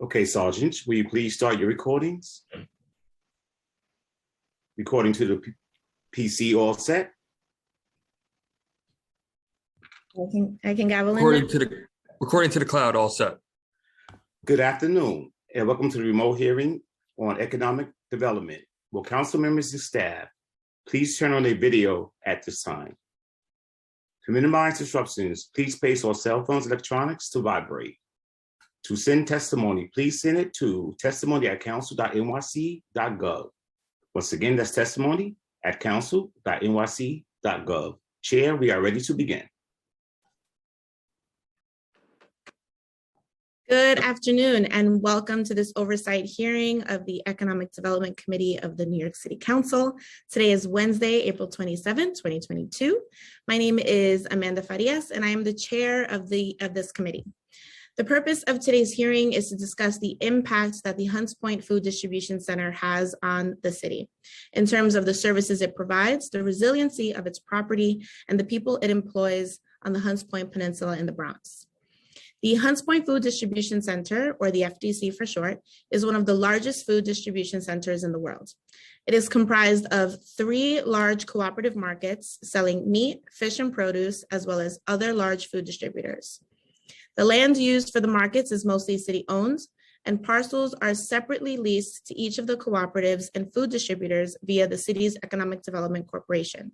Okay, Sergeant, will you please start your recordings? Recording to the PC all set? I can gavel in. Recording to the cloud, all set. Good afternoon, and welcome to the remote hearing on economic development. Will council members and staff please turn on their video at this time? To minimize disruptions, please place all cell phones and electronics to vibrate. To send testimony, please send it to testimony@council.nyc.gov. Once again, that's testimony@council.nyc.gov. Chair, we are ready to begin. Good afternoon and welcome to this oversight hearing of the Economic Development Committee of the New York City Council. Today is Wednesday, April 27, 2022. My name is Amanda Farias and I am the chair of this committee. The purpose of today's hearing is to discuss the impact that the Hunts Point Food Distribution Center has on the city in terms of the services it provides, the resiliency of its property, and the people it employs on the Hunts Point Peninsula in the Bronx. The Hunts Point Food Distribution Center, or the FDC for short, is one of the largest food distribution centers in the world. It is comprised of 3 large cooperative markets selling meat, fish, and produce, as well as other large food distributors. The land used for the markets is mostly city-owned, and parcels are separately leased to each of the cooperatives and food distributors via the city's Economic Development Corporation.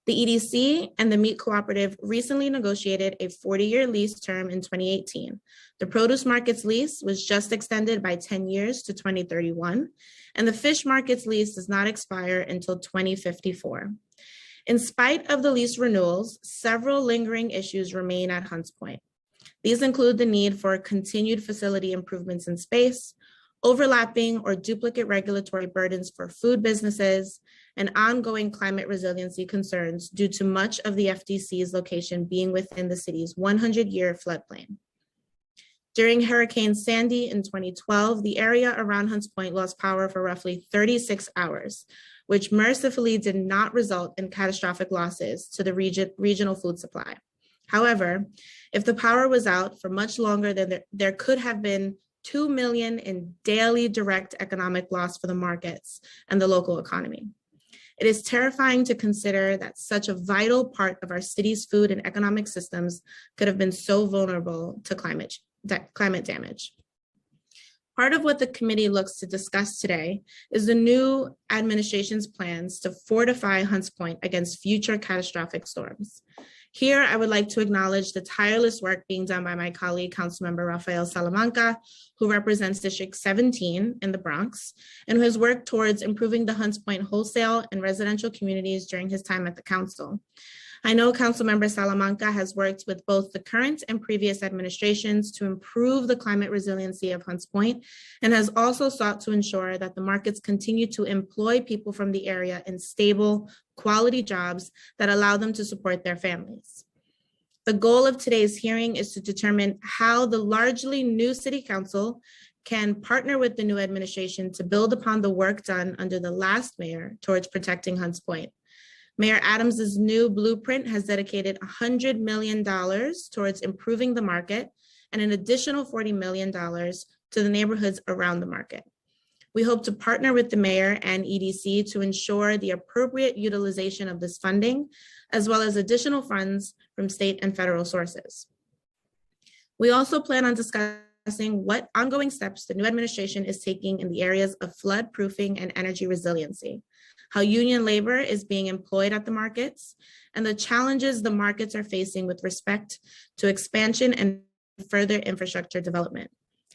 The EDC and the meat cooperative recently negotiated a 40-year lease term in 2018. The produce market's lease was just extended by 10 years to 2031, and the fish market's lease does not expire until 2054. In spite of the lease renewals, several lingering issues remain at Hunts Point. These include the need for continued facility improvements in space, overlapping or duplicate regulatory burdens for food businesses, and ongoing climate resiliency concerns due to much of the FDC's location being within the city's 100-year floodplain. During Hurricane Sandy in 2012, the area around Hunts Point lost power for roughly 36 hours, which mercifully did not result in catastrophic losses to the regional food supply. However, if the power was out for much longer, then there could have been $2 million in daily direct economic loss for the markets and the local economy. It is terrifying to consider that such a vital part of our city's food and economic systems could have been so vulnerable to climate damage. Part of what the committee looks to discuss today is the new administration's plans to fortify Hunts Point against future catastrophic storms. Here, I would like to acknowledge the tireless work being done by my colleague, Councilmember Rafael Salamanca, who represents District 17 in the Bronx, and who has worked towards improving the Hunts Point wholesale and residential communities during his time at the council. I know Councilmember Salamanca has worked with both the current and previous administrations to improve the climate resiliency of Hunts Point, and has also sought to ensure that the markets continue to employ people from the area in stable, quality jobs that allow them to support their families. The goal of today's hearing is to determine how the largely new city council can partner with the new administration to build upon the work done under the last mayor towards protecting Hunts Point. Mayor Adams's new blueprint has dedicated $100 million towards improving the market and an additional $40 million to the neighborhoods around the market. We hope to partner with the mayor and EDC to ensure the appropriate utilization of this funding, as well as additional funds from state and federal sources. We also plan on discussing what ongoing steps the new administration is taking in the areas of flood proofing and energy resiliency, how union labor is being employed at the markets, and the challenges the markets are facing with respect to expansion and further infrastructure development.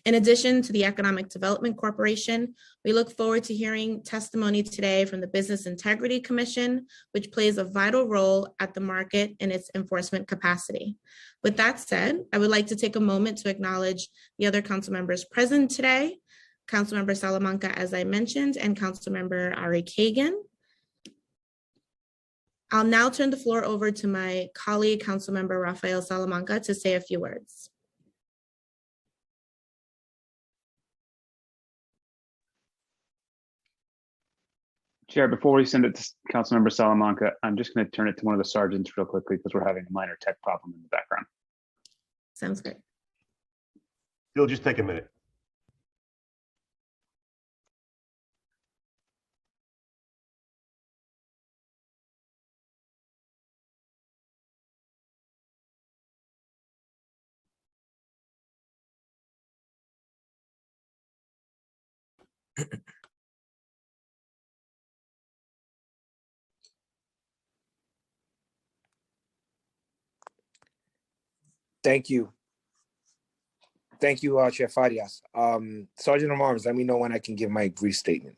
In addition to the Economic Development Corporation, we look forward to hearing testimony today from the Business Integrity Commission, which plays a vital role at the market in its enforcement capacity. With that said, I would like to take a moment to acknowledge the other council members present today, Councilmember Salamanca, as I mentioned, and Councilmember Ari Kagan. I'll now turn the floor over to my colleague, Councilmember Rafael Salamanca, to say a few words. Chair, before we send it to Councilmember Salamanca, I'm just going to turn it to one of the sergeants real quickly because we're having a minor tech problem in the background. Sounds good. It'll just take a minute. Thank you. Thank you, Chair Farias. Sergeant of Arms, let me know when I can give my brief statement.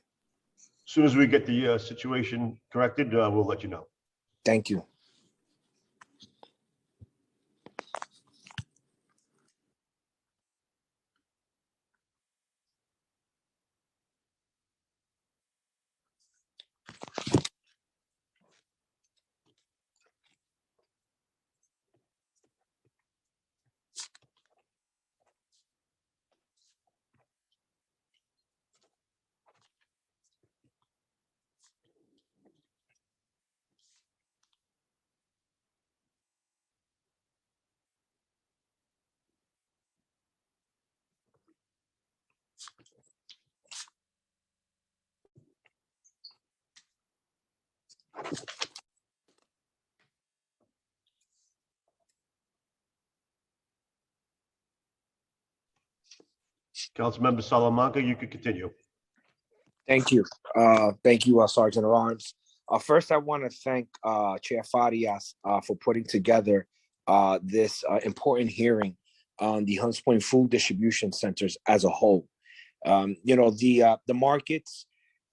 As soon as we get the situation corrected, we'll let you know. Thank you. Councilmember Salamanca, you could continue. Thank you. Thank you, Sergeant of Arms. First, I want to thank Chair Farias for putting together this important hearing on the Hunts Point food distribution centers as a whole. You know, the markets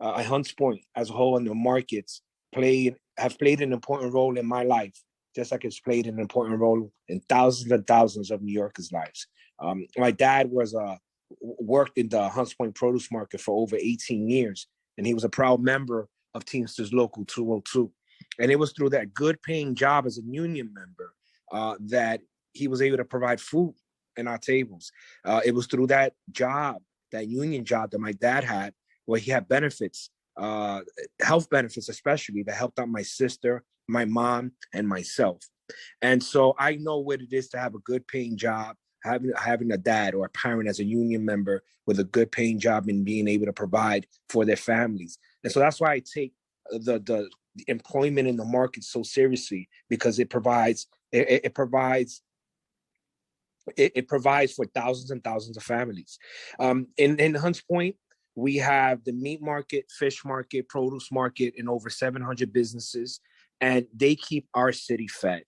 at Hunts Point as a whole, and the markets have played an important role in my life, just like it's played an important role in thousands and thousands of New Yorkers' lives. My dad worked in the Hunts Point produce market for over 18 years, and he was a proud member of Teamsters Local 202. And it was through that good paying job as a union member that he was able to provide food in our tables. It was through that job, that union job that my dad had, where he had benefits, health benefits especially, that helped out my sister, my mom, and myself. And so I know what it is to have a good paying job, having a dad or a parent as a union member with a good paying job and being able to provide for their families. And so that's why I take the employment in the market so seriously, because it provides for thousands and thousands of families. In Hunts Point, we have the meat market, fish market, produce market, and over 700 businesses, and they keep our city fed.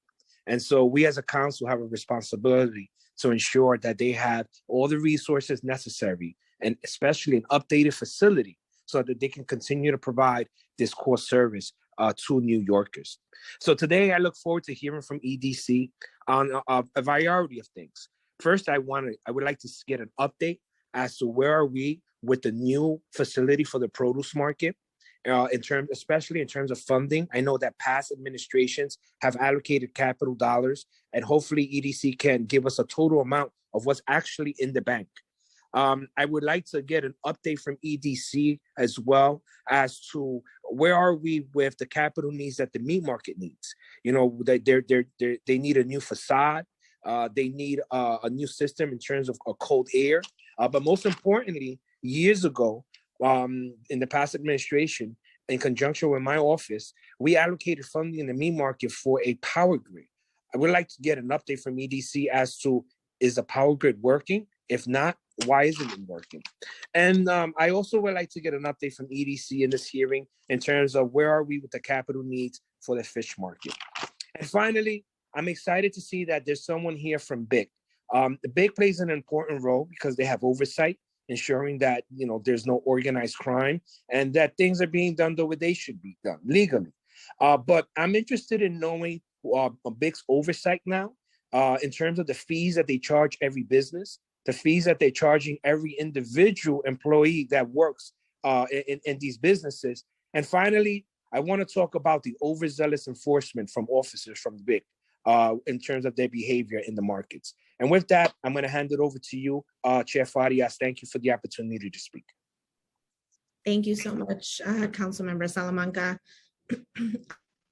And so we as a council have a responsibility to ensure that they have all the resources necessary, and especially an updated facility, so that they can continue to provide this core service to New Yorkers. So today I look forward to hearing from EDC on a variety of things. First, I would like to get an update as to where are we with the new facility for the produce market, especially in terms of funding. I know that past administrations have allocated capital dollars, and hopefully EDC can give us a total amount of what's actually in the bank. I would like to get an update from EDC as well as to where are we with the capital needs that the meat market needs. You know, they need a new facade. They need a new system in terms of cold air. But most importantly, years ago, in the past administration, in conjunction with my office, we allocated funding in the meat market for a power grid. I would like to get an update from EDC as to, is the power grid working? If not, why isn't it working? And I also would like to get an update from EDC in this hearing in terms of where are we with the capital needs for the fish market. And finally, I'm excited to see that there's someone here from BIC. The BIC plays an important role because they have oversight, ensuring that, you know, there's no organized crime and that things are being done the way they should be done legally. But I'm interested in knowing BIC's oversight now in terms of the fees that they charge every business, the fees that they're charging every individual employee that works in these businesses. And finally, I want to talk about the overzealous enforcement from officers from the BIC in terms of their behavior in the markets. And with that, I'm going to hand it over to you, Chair Farias. Thank you for the opportunity to speak. Thank you so much, Councilmember Salamanca,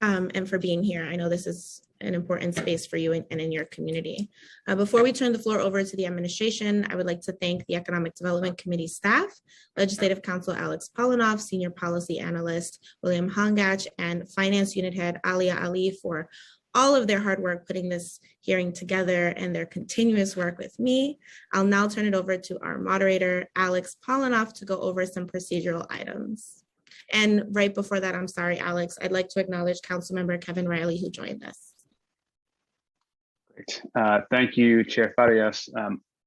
and for being here. I know this is an important space for you and in your community. Before we turn the floor over to the administration, I would like to thank the Economic Development Committee staff, Legislative Counsel Alex Polinoff, Senior Policy Analyst William Hongach, and Finance Unit Head Alia Ali for all of their hard work putting this hearing together and their continuous work with me. I'll now turn it over to our moderator, Alex Polinoff, to go over some procedural items. And right before that, I'm sorry, Alex, I'd like to acknowledge Councilmember Kevin Riley, who joined us. Great. Thank you, Chair Farias.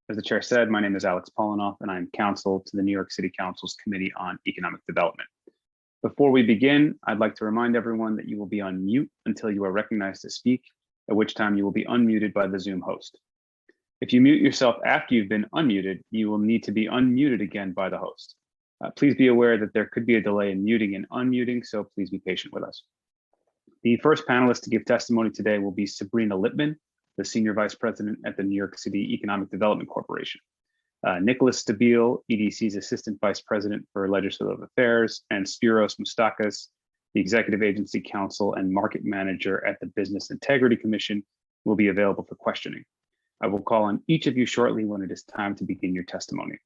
As the chair said, my name is Alex Polinoff, and I'm counsel to the New York City Council's Committee on Economic Development. Before we begin, I'd like to remind everyone that you will be on mute until you are recognized to speak, at which time you will be unmuted by the Zoom host. If you mute yourself after you've been unmuted, you will need to be unmuted again by the host. Please be aware that there could be a delay in muting and unmuting, so please be patient with us. The first panelist to give testimony today will be Sabrina Lippman, the Senior Vice President at the New York City Economic Development Corporation. Nicholas Stabile, EDC's Assistant Vice President for Legislative Affairs, and Spiros Mustakas, the Executive Agency Counsel and Market Manager at the Business Integrity Commission, will be available for questioning. I will call on each of you shortly when it is time to begin your testimony.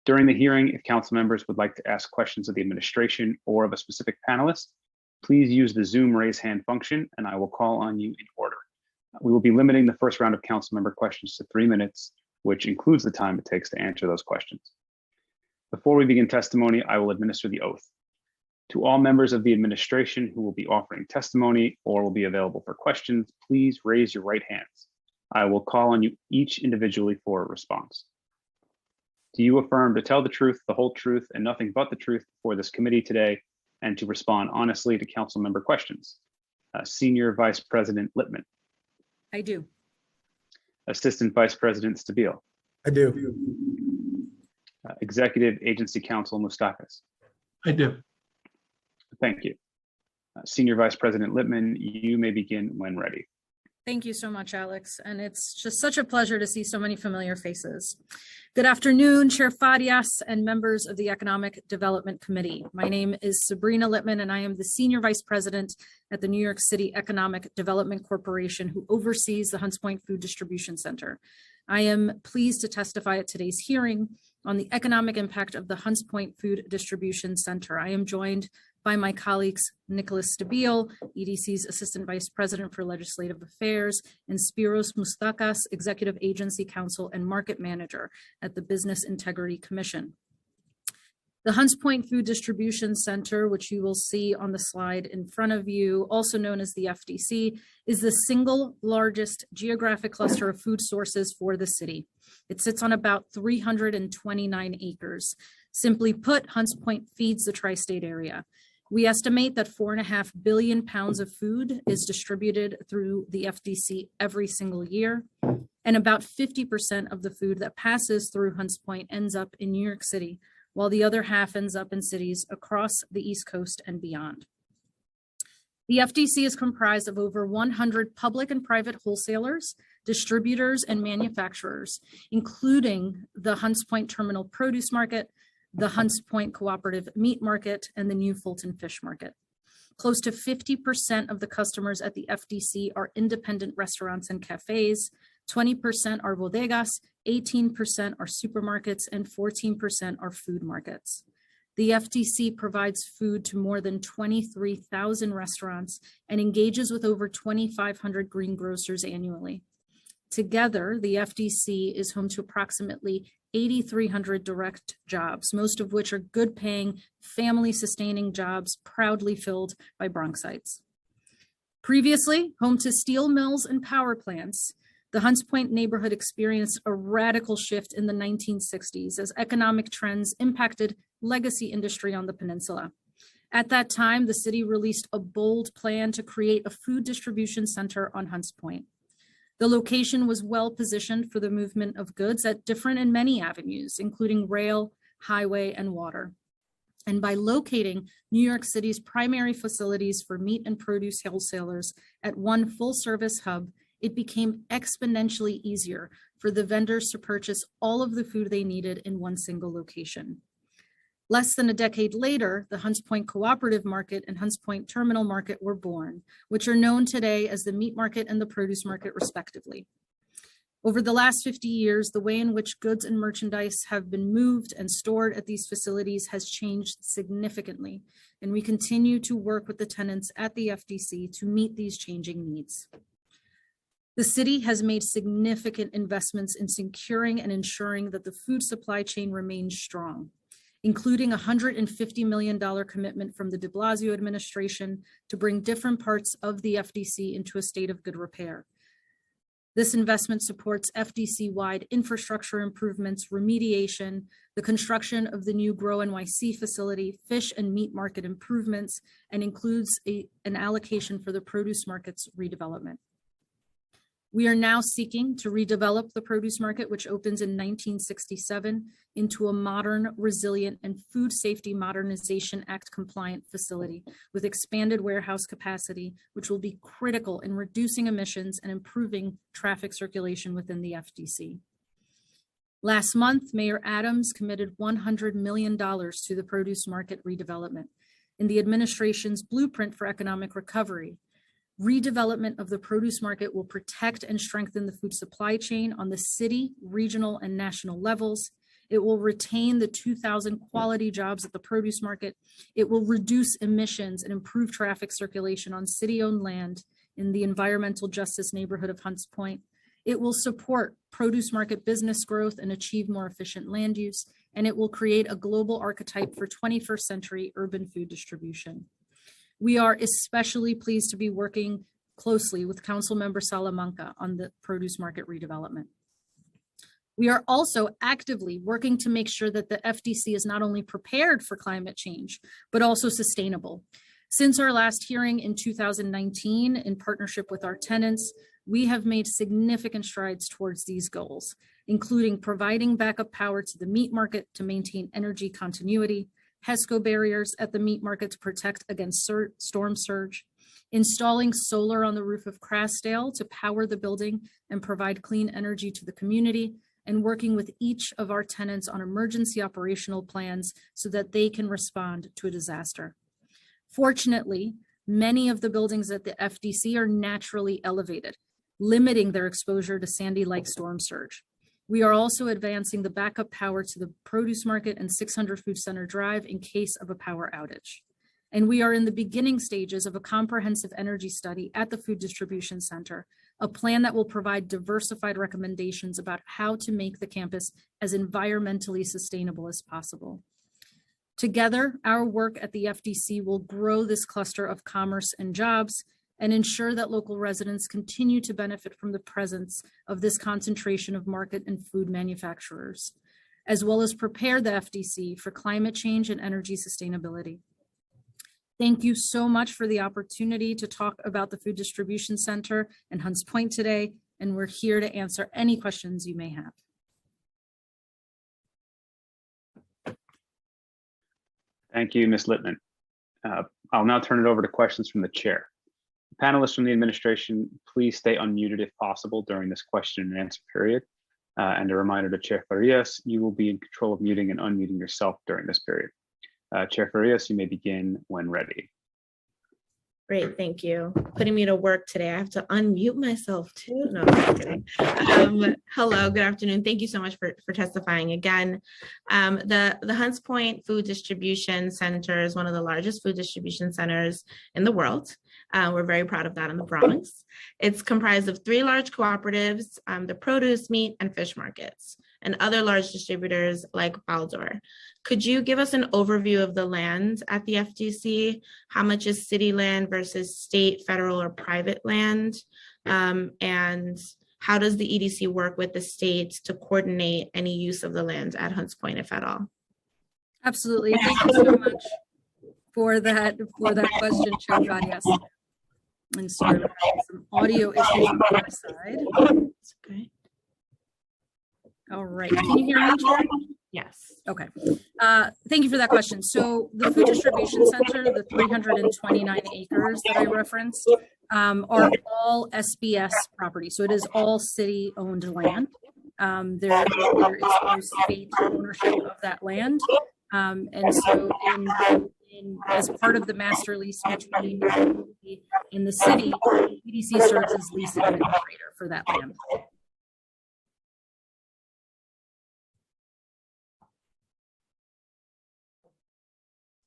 During the hearing, if council members would like to ask questions of the administration or of a specific panelist, please use the Zoom raise hand function and I will call on you in order. We will be limiting the first round of council member questions to 3 minutes, which includes the time it takes to answer those questions. Before we begin testimony, I will administer the oath. To all members of the administration who will be offering testimony or will be available for questions, please raise your right hands. I will call on you each individually for a response. Do you affirm to tell the truth, the whole truth, and nothing but the truth before this committee today, and to respond honestly to council member questions? Senior Vice President Lippman. I do. Assistant Vice President Stabile. I do. Executive Agency Counsel Mustakas. I do. Thank you. Senior Vice President Lippman, you may begin when ready. Thank you so much, Alex. And it's just such a pleasure to see so many familiar faces. Good afternoon, Chair Farias and members of the Economic Development Committee. My name is Sabrina Lippman, and I am the Senior Vice President at the New York City Economic Development Corporation, who oversees the Hunts Point Food Distribution Center. I am pleased to testify at today's hearing on the economic impact of the Hunts Point Food Distribution Center. I am joined by my colleagues, Nicholas Stabile, EDC's Assistant Vice President for Legislative Affairs, and Spiros Mustakas, Executive Agency Counsel and Market Manager at the Business Integrity Commission. The Hunts Point Food Distribution Center, which you will see on the slide in front of you, also known as the FDC, is the single largest geographic cluster of food sources for the city. It sits on about 329 acres. Simply put, Hunts Point feeds the tri-state area. We estimate that 4.5 billion pounds of food is distributed through the FDC every single year, and about 50% of the food that passes through Hunts Point ends up in New York City, while the other half ends up in cities across the East Coast and beyond. The FDC is comprised of over 100 public and private wholesalers, distributors, and manufacturers, including the Hunts Point Terminal Produce Market, the Hunts Point Cooperative Meat Market, and the New Fulton Fish Market. Close to 50% of the customers at the FDC are independent restaurants and cafes, 20% are bodegas, 18% are supermarkets, and 14% are food markets. The FDC provides food to more than 23,000 restaurants and engages with over 2,500 greengrocers annually. Together, the FDC is home to approximately 8,300 direct jobs, most of which are good-paying, family-sustaining jobs proudly filled by Bronxites. Previously, home to steel mills and power plants, the Hunts Point neighborhood experienced a radical shift in the 1960s as economic trends impacted legacy industry on the peninsula. At that time, the city released a bold plan to create a food distribution center on Hunts Point. The location was well positioned for the movement of goods at different and many avenues, including rail, highway, and water. And by locating New York City's primary facilities for meat and produce wholesalers at one full-service hub, it became exponentially easier for the vendors to purchase all of the food they needed in one single location. Less than a decade later, the Hunts Point Cooperative Market and Hunts Point Terminal Market were born, which are known today as the meat market and the produce market, respectively. Over the last 50 years, the way in which goods and merchandise have been moved and stored at these facilities has changed significantly. and we continue to work with the tenants at the FDC to meet these changing needs. The city has made significant investments in securing and ensuring that the food supply chain remains strong, including a $150 million commitment from the de Blasio administration to bring different parts of the FDC into a state of good repair. This investment supports FDC-wide infrastructure improvements, remediation, the construction of the new Grow NYC facility, fish and meat market improvements, and includes an allocation for the produce market's redevelopment. We are now seeking to redevelop the produce market, which opens in 1967, into a modern, resilient, and Food Safety Modernization Act compliant facility with expanded warehouse capacity, which will be critical in reducing emissions and improving traffic circulation within the FDC. Last month, Mayor Adams committed $100 million to the produce market redevelopment in the administration's blueprint for economic recovery. Redevelopment of the produce market will protect and strengthen the food supply chain on the city, regional, and national levels. It will retain the 2,000 quality jobs at the produce market. It will reduce emissions and improve traffic circulation on city-owned land in the environmental justice neighborhood of Hunts Point. It will support produce market business growth and achieve more efficient land use. And it will create a global archetype for 21st century urban food distribution. We are especially pleased to be working closely with Councilmember Salamanca on the produce market redevelopment. We are also actively working to make sure that the FDC is not only prepared for climate change, but also sustainable. Since our last hearing in 2019, in partnership with our tenants, we have made significant strides towards these goals, including providing backup power to the meat market to maintain energy continuity, HESCO barriers at the meat market to protect against storm surge, installing solar on the roof of Crasdale to power the building and provide clean energy to the community, and working with each of our tenants on emergency operational plans so that they can respond to a disaster. Fortunately, many of the buildings at the FDC are naturally elevated, limiting their exposure to Sandy-like storm surge. We are also advancing the backup power to the produce market and 600 Food Center Drive in case of a power outage. And we are in the beginning stages of a comprehensive energy study at the Food Distribution Center, a plan that will provide diversified recommendations about how to make the campus as environmentally sustainable as possible. Together, our work at the FDC will grow this cluster of commerce and jobs and ensure that local residents continue to benefit from the presence of this concentration of market and food manufacturers, as well as prepare the FDC for climate change and energy sustainability. Thank you so much for the opportunity to talk about the Food Distribution Center and Hunts Point today, and we're here to answer any questions you may have. Thank you, Ms. Littman. I'll now turn it over to questions from the chair. Panelists from the administration, please stay unmuted if possible during this question and answer period. And a reminder to Chair Farias, you will be in control of muting and unmuting yourself during this period. Chair Farias, you may begin when ready. Great, thank you. Putting me to work today. I have to unmute myself too. No, I'm just kidding. Hello, good afternoon. Thank you so much for testifying again. The Hunts Point Food Distribution Center is one of the largest food distribution centers in the world. We're very proud of that in the Bronx. It's comprised of 3 large cooperatives, the produce, meat, and fish markets, and other large distributors like Baldor. Could you give us an overview of the land at the FDC? How much is city land versus state, federal, or private land? And how does the EDC work with the state to coordinate any use of the land at Hunts Point, if at all? Absolutely. Thank you so much for that question, Chair Farias. And sorry, we're having some audio issues on our side. It's okay. All right. Can you hear me, Chair? Yes. Okay. Thank you for that question. So the Food Distribution Center, the 329 acres that I referenced, are all SBS property. So it is all city-owned land. There is no state ownership of that land. And so as part of the master lease between in the city, EDC serves as lease administrator for that land.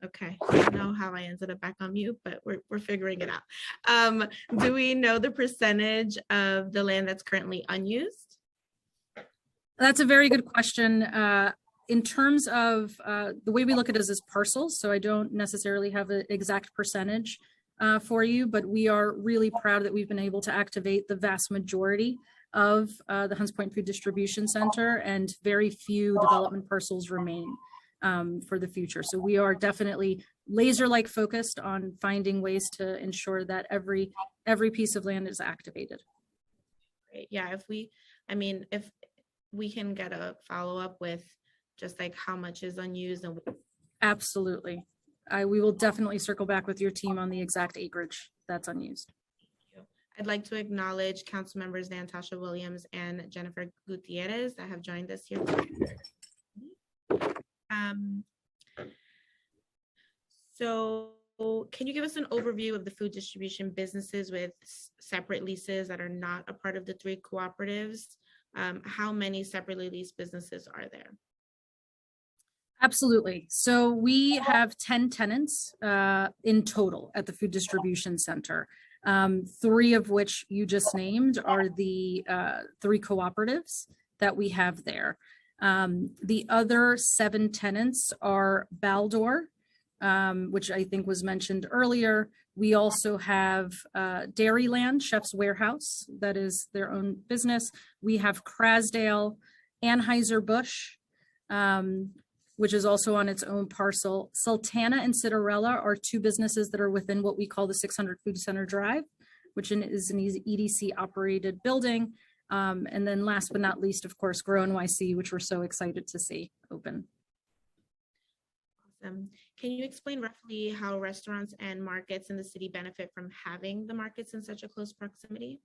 Okay, I don't know how I ended up back on mute, but we're figuring it out. Do we know the percentage of the land that's currently unused? That's a very good question. In terms of the way we look at it is as parcels, so I don't necessarily have an exact percentage for you, but we are really proud that we've been able to activate the vast majority of the Hunts Point Food Distribution Center, and very few development parcels remain for the future. So we are definitely laser-like focused on finding ways to ensure that every piece of land is activated. Great. Yeah, if we can get a follow-up with just like how much is unused. And Absolutely. We will definitely circle back with your team on the exact acreage that's unused. I'd like to acknowledge council members Natasha Williams and Jennifer Gutierrez that have joined us here. So can you give us an overview of the food distribution businesses with separate leases that are not a part of the 3 cooperatives? How many separately leased businesses are there? Absolutely. So we have 10 tenants in total at the food distribution center. 3 of which you just named are the 3 cooperatives that we have there. The other 7 tenants are Baldor, which I think was mentioned earlier. We also have Dairyland, Chef's Warehouse, that is their own business. We have Crasdale, Anheuser-Busch, which is also on its own parcel. Sultana and Citarella are 2 businesses that are within what we call the 600 Food Center Drive, which is an EDC operated building. And then last but not least, of course, Grow NYC, which we're so excited to see open. Awesome. Can you explain roughly how restaurants and markets in the city benefit from having the markets in such a close proximity?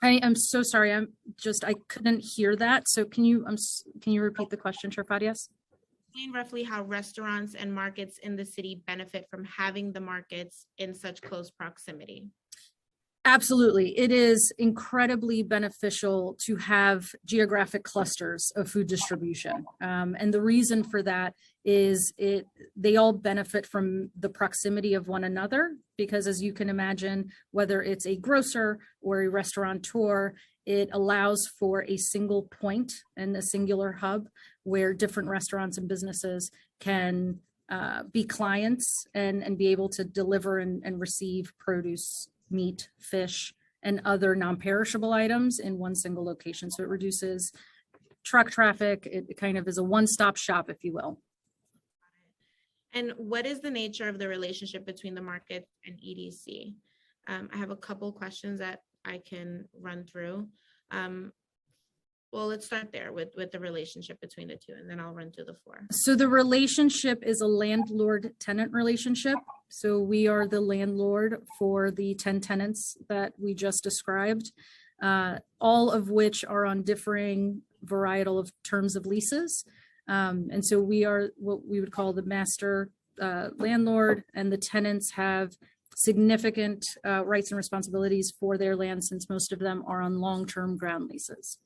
I am so sorry. I couldn't hear that. So can you repeat the question, Chair Fadias? Explain roughly how restaurants and markets in the city benefit from having the markets in such close proximity. Absolutely. It is incredibly beneficial to have geographic clusters of food distribution. And the reason for that is they all benefit from the proximity of one another, because as you can imagine, whether it's a grocer or a restaurateur, it allows for a single point and a singular hub where different restaurants and businesses can be clients and be able to deliver and receive produce, meat, fish, and other non-perishable items in one single location. So it reduces truck traffic. It kind of is a one-stop shop, if you will. And what is the nature of the relationship between the market and EDC? I have a couple questions that I can run through. Well, let's start there with the relationship between the 2, and then I'll run through the 4. So the relationship is a landlord-tenant relationship. So we are the landlord for the 10 tenants that we just described, all of which are on differing varietal of terms of leases. And so we are what we would call the master landlord, and the tenants have significant rights and responsibilities for their land, since most of them are on long-term ground leases.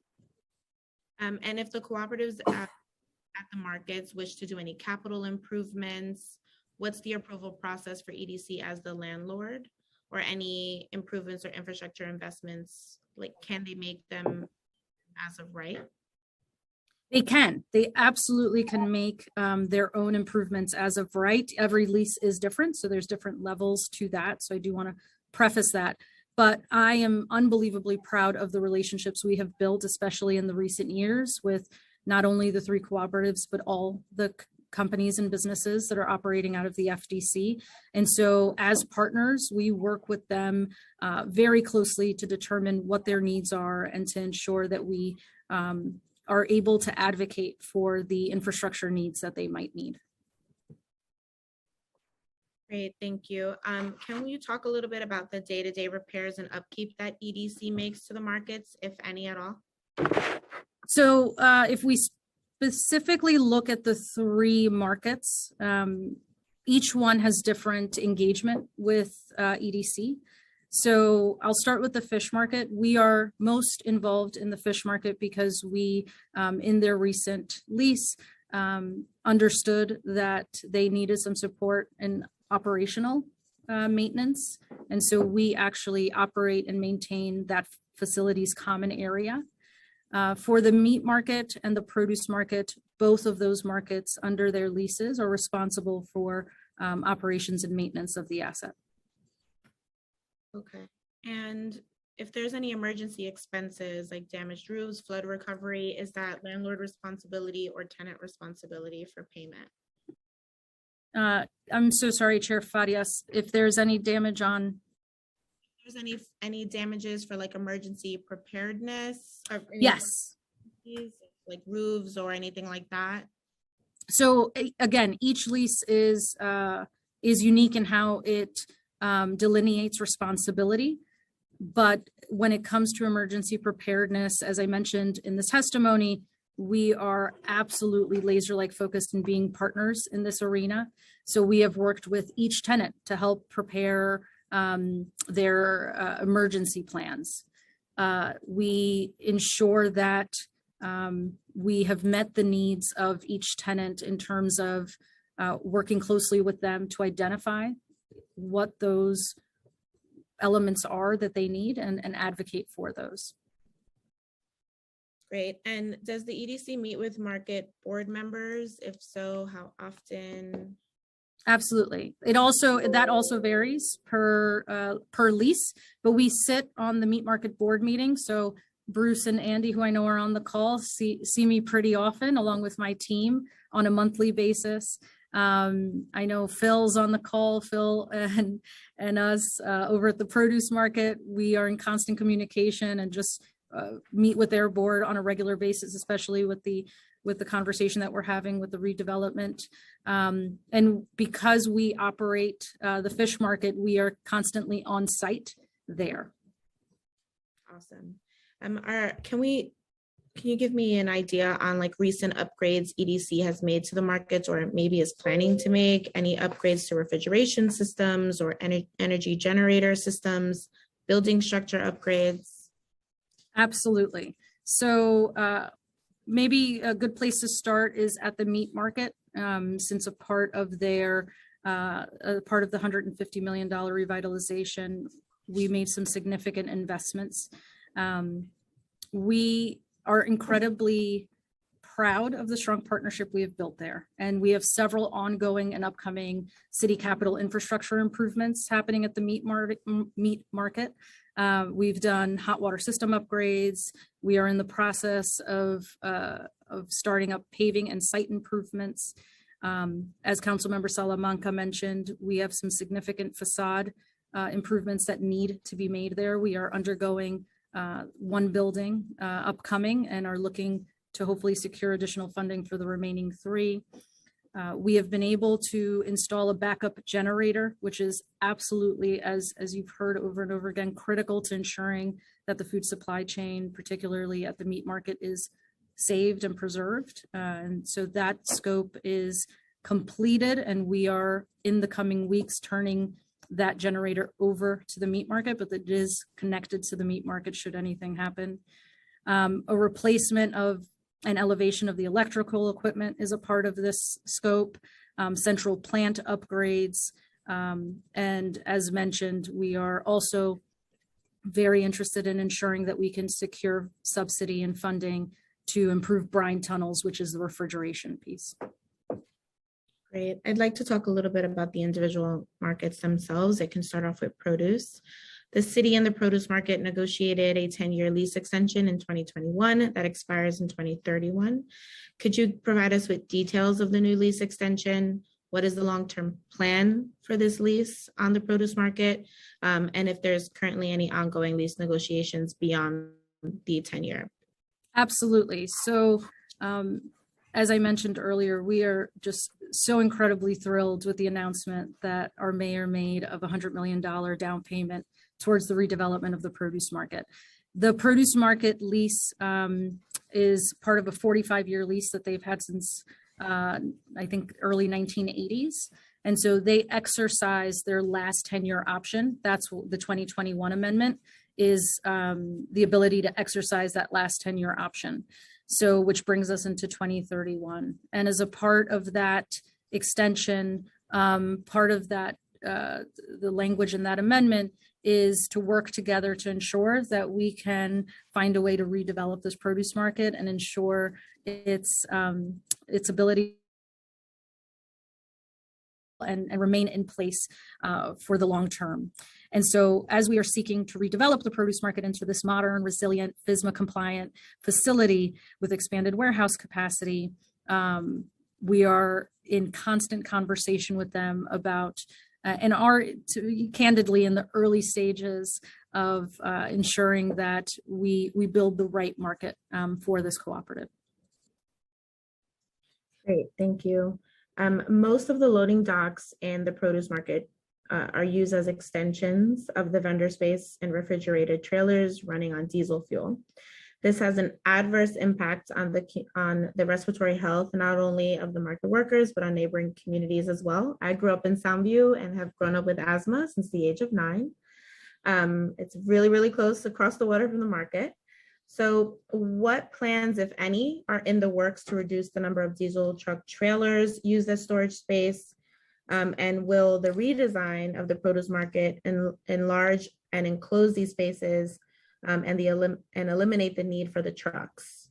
And if the cooperatives at the markets wish to do any capital improvements, what's the approval process for EDC as the landlord, or any improvements or infrastructure investments? Like, can they make them as of right? They can. They absolutely can make their own improvements as of right. Every lease is different, so there's different levels to that. So I do want to preface that. But I am unbelievably proud of the relationships we have built, especially in the recent years, with not only the 3 cooperatives, but all the companies and businesses that are operating out of the FDC. And so as partners, we work with them very closely to determine what their needs are and to ensure that we are able to advocate for the infrastructure needs that they might need. Great, thank you. Can you talk a little bit about the day-to-day repairs and upkeep that EDC makes to the markets, if any at all? So if we specifically look at the 3 markets, each one has different engagement with EDC. So I'll start with the fish market. We are most involved in the fish market because we, in their recent lease, understood that they needed some support in operational maintenance. And so we actually operate and maintain that facility's common area. For the meat market and the produce market, both of those markets under their leases are responsible for operations and maintenance of the asset. Okay. And if there's any emergency expenses like damaged roofs, flood recovery, is that landlord responsibility or tenant responsibility for payment? I'm so sorry, Chair Farias, if there's any damage on. If there's any damages for like emergency preparedness? Or Yes. Like roofs or anything like that? So again, each lease is unique in how it delineates responsibility. But when it comes to emergency preparedness, as I mentioned in the testimony, we are absolutely laser-like focused in being partners in this arena. So we have worked with each tenant to help prepare their emergency plans. We ensure that we have met the needs of each tenant in terms of working closely with them to identify what those elements are that they need and advocate for those. Great. And does the EDC meet with market board members? If so, how often? Absolutely. That also varies per lease, but we sit on the meat market board meeting. So Bruce and Andy, who I know are on the call, see me pretty often along with my team on a monthly basis. I know Phil's on the call, Phil and us over at the produce market. We are in constant communication and just meet with their board on a regular basis, especially with the conversation that we're having with the redevelopment. And because we operate the fish market, we are constantly on site there. Awesome. Can you give me an idea on like recent upgrades EDC has made to the markets or maybe is planning to make? Any upgrades to refrigeration systems or energy generator systems, building structure upgrades? Absolutely. So maybe a good place to start is at the meat market, since a part of the $150 million revitalization, we made some significant investments. We are incredibly proud of the strong partnership we have built there. And we have several ongoing and upcoming city capital infrastructure improvements happening at the meat market. We've done hot water system upgrades. We are in the process of starting up paving and site improvements. As Councilmember Salamanca mentioned, we have some significant facade improvements that need to be made there. We are undergoing one building upcoming and are looking to hopefully secure additional funding for the remaining 3. We have been able to install a backup generator, which is absolutely, as you've heard over and over again, critical to ensuring that the food supply chain, particularly at the meat market, is saved and preserved. And so that scope is completed, and we are in the coming weeks turning that generator over to the meat market, but it is connected to the meat market should anything happen. A replacement of an elevation of the electrical equipment is a part of this scope, central plant upgrades. And as mentioned, we are also very interested in ensuring that we can secure subsidy and funding to improve brine tunnels, which is the refrigeration piece. Great. I'd like to talk a little bit about the individual markets themselves. I can start off with produce. The city and the produce market negotiated a 10-year lease extension in 2021 that expires in 2031. Could you provide us with details of the new lease extension? What is the long-term plan for this lease on the produce market? And if there's currently any ongoing lease negotiations beyond the 10-year? Absolutely. So as I mentioned earlier, we are just so incredibly thrilled with the announcement that our mayor made of a $100 million down payment towards the redevelopment of the produce market. The produce market lease is part of a 45-year lease that they've had since, I think, early 1980s. And so they exercise their last 10-year option. That's the 2021 amendment is the ability to exercise that last 10-year option. So, which brings us into 2031. And as a part of that extension, part of that, the language in that amendment is to work together to ensure that we can find a way to redevelop this produce market and ensure its ability and remain in place for the long term. And so as we are seeking to redevelop the produce market into this modern, resilient, FSMA compliant facility with expanded warehouse capacity, we are in constant conversation with them about and are candidly in the early stages of ensuring that we build the right market for this cooperative. Great, thank you. Most of the loading docks and the produce market are used as extensions of the vendor space and refrigerated trailers running on diesel fuel. This has an adverse impact on the respiratory health, not only of the market workers, but on neighboring communities as well. I grew up in Soundview and have grown up with asthma since the age of 9. It's really, really close across the water from the market. So what plans, if any, are in the works to reduce the number of diesel truck trailers used as storage space? And will the redesign of the produce market enlarge and enclose these spaces and eliminate the need for the trucks?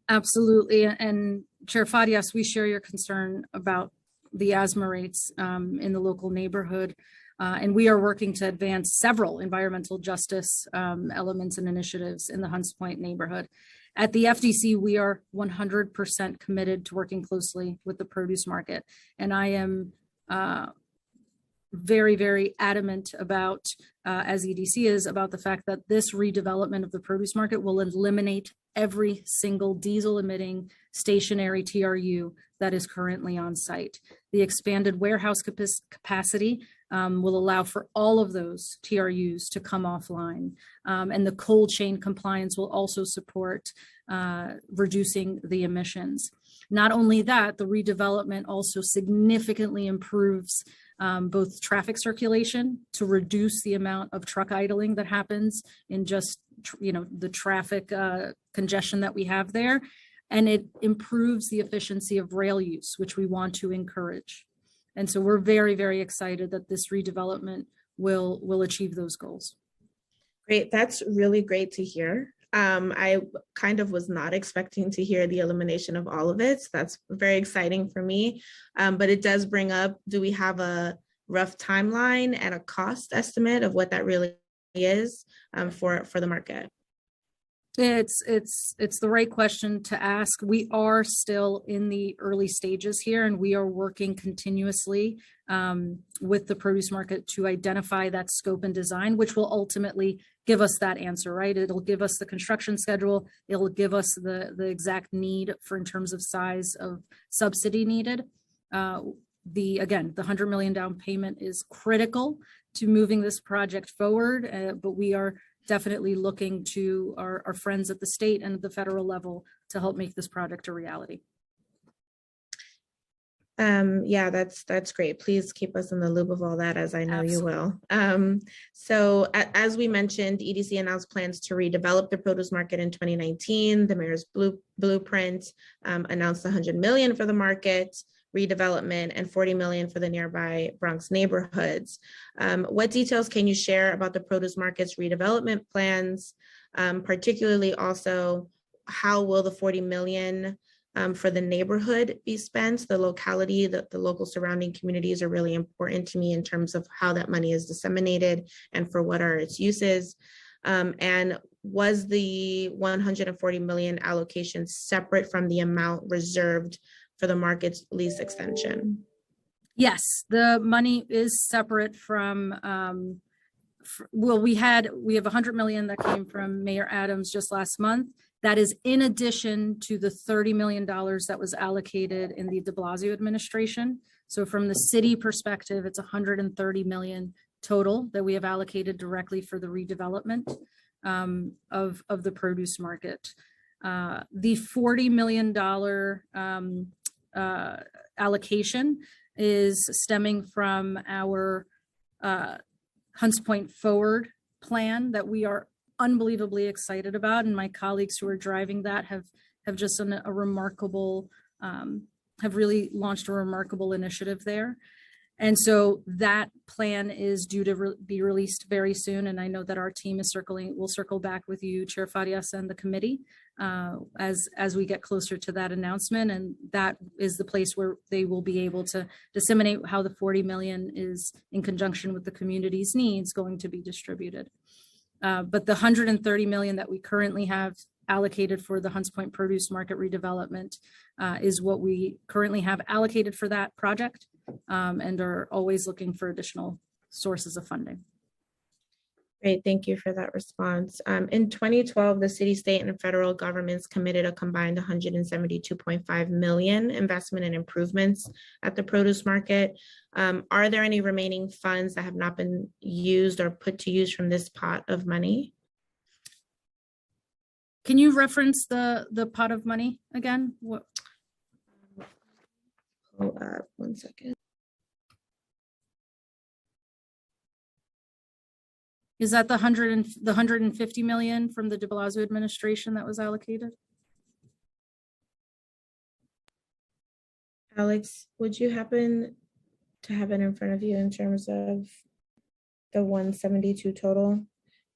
Absolutely. And Chair Fadias, we share your concern about the asthma rates in the local neighborhood. And we are working to advance several environmental justice elements and initiatives in the Hunts Point neighborhood. At the FDC, we are 100% committed to working closely with the produce market. And I am very, very adamant about, as EDC is, about the fact that this redevelopment of the produce market will eliminate every single diesel emitting stationary TRU that is currently on site. The expanded warehouse capacity will allow for all of those TRUs to come offline. And the cold chain compliance will also support reducing the emissions. Not only that, the redevelopment also significantly improves both traffic circulation to reduce the amount of truck idling that happens in just the traffic congestion that we have there. And it improves the efficiency of rail use, which we want to encourage. And so we're very, very excited that this redevelopment will achieve those goals. Great, that's really great to hear. I kind of was not expecting to hear the elimination of all of it. So that's very exciting for me. But it does bring up, do we have a rough timeline and a cost estimate of what that really is for the market? It's the right question to ask. We are still in the early stages here, and we are working continuously with the produce market to identify that scope and design, which will ultimately give us that answer, right? It'll give us the construction schedule. It'll give us the exact need for in terms of size of subsidy needed. The $100 million down payment is critical to moving this project forward, but we are definitely looking to our friends at the state and at the federal level to help make this project a reality. Yeah, that's great. Please keep us in the loop of all that, as I know Absolutely. You will. So as we mentioned, EDC announced plans to redevelop the produce market in 2019. The mayor's blueprint announced $100 million for the market redevelopment and $40 million for the nearby Bronx neighborhoods. What details can you share about the produce market's redevelopment plans? Particularly also, how will the $40 million for the neighborhood be spent? The locality, the local surrounding communities are really important to me in terms of how that money is disseminated and for what are its uses. And was the $140 million allocation separate from the amount reserved for the market's lease extension? Yes, the money is separate from, we have $100 million that came from Mayor Adams just last month. That is in addition to the $30 million that was allocated in the de Blasio administration. So from the city perspective, it's $130 million total that we have allocated directly for the redevelopment of the produce market. The $40 million allocation is stemming from our Hunts Point Forward plan that we are unbelievably excited about, and my colleagues who are driving that have have just done a remarkable, have really launched a remarkable initiative there. And so that plan is due to be released very soon. And I know that our team is will circle back with you, Chair Farias, and the committee as we get closer to that announcement. And that is the place where they will be able to disseminate how the 40 million is, in conjunction with the community's needs, going to be distributed. But the 130 million that we currently have allocated for the Hunts Point produce market redevelopment is what we currently have allocated for that project, and are always looking for additional sources of funding. Great, thank you for that response. In 2012, the city, state, and federal governments committed a combined 172.5 million investment in improvements at the produce market. Are there any remaining funds that have not been used or put to use from this pot of money? Can you reference the pot of money again? What? Hold up 1 second. Is that the 150 million from the de Blasio administration that was allocated? Alex, would you happen to have it in front of you in terms of the 172 total?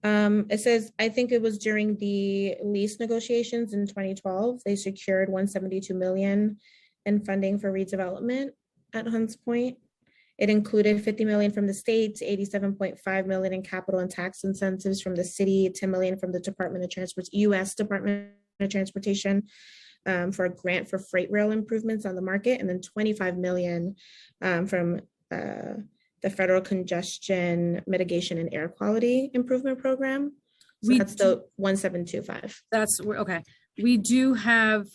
It says, I think it was during the lease negotiations in 2012, they secured 172 million in funding for redevelopment at Hunts Point. It included 50 million from the state, 87.5 million in capital and tax incentives from the city, 10 million from the Department of U.S. Department of Transportation for a grant for freight rail improvements on the market, and then 25 million from the Federal Congestion Mitigation and Air Quality Improvement Program. So that's the 1725. That's okay. We do have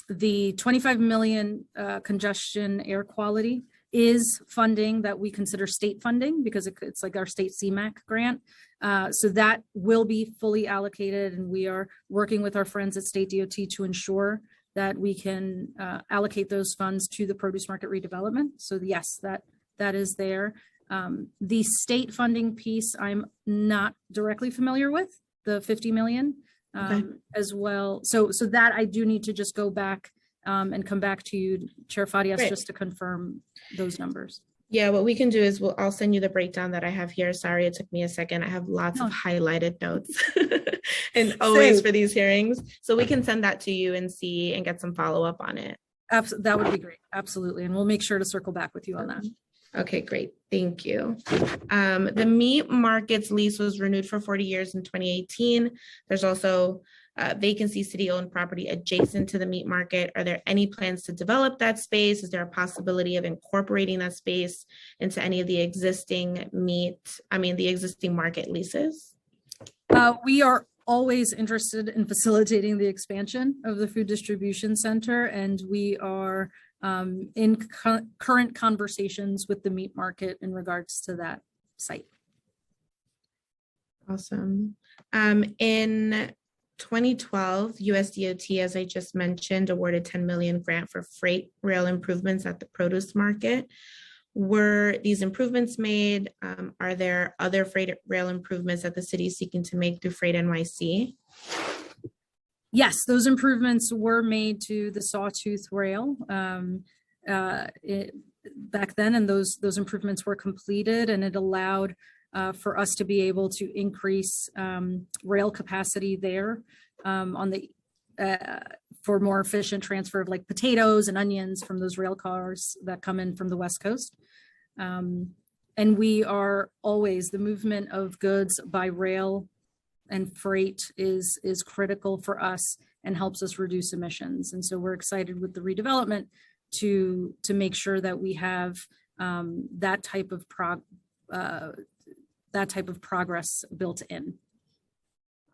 the 25 million congestion air quality is funding that we consider state funding because it's like our state CMAQ grant. So that will be fully allocated, and we are working with our friends at State DOT to ensure that we can allocate those funds to the produce market redevelopment. So yes, that is there. The state funding piece, I'm not directly familiar with, the 50 million as well. So that I do need to just go back and come back to you, Chair Farias, just to confirm those numbers. Yeah, what we can do is I'll send you the breakdown that I have here. Sorry, it took me a second. I have lots of highlighted notes and always for these hearings. So we can send that to you and see and get some follow-up on it. That would be great. Absolutely. And we'll make sure to circle back with you on that. Okay, great. Thank you. The meat market's lease was renewed for 40 years in 2018. There's also vacancy city-owned property adjacent to the meat market. Are there any plans to develop that space? Is there a possibility of incorporating that space into any of the existing market leases? We are always interested in facilitating the expansion of the food distribution center, and we are in current conversations with the meat market in regards to that site. Awesome. In 2012, USDOT, as I just mentioned, awarded 10 million grant for freight rail improvements at the produce market. Were these improvements made? Are there other freight rail improvements that the city is seeking to make through Freight NYC? Yes, those improvements were made to the Sawtooth Rail back then, and those improvements were completed, and it allowed for us to be able to increase rail capacity there on the for more efficient transfer of like potatoes and onions from those rail cars that come in from the West Coast. And we are always, the movement of goods by rail and freight is critical for us and helps us reduce emissions. And so we're excited with the redevelopment to make sure that we have that type of progress built in.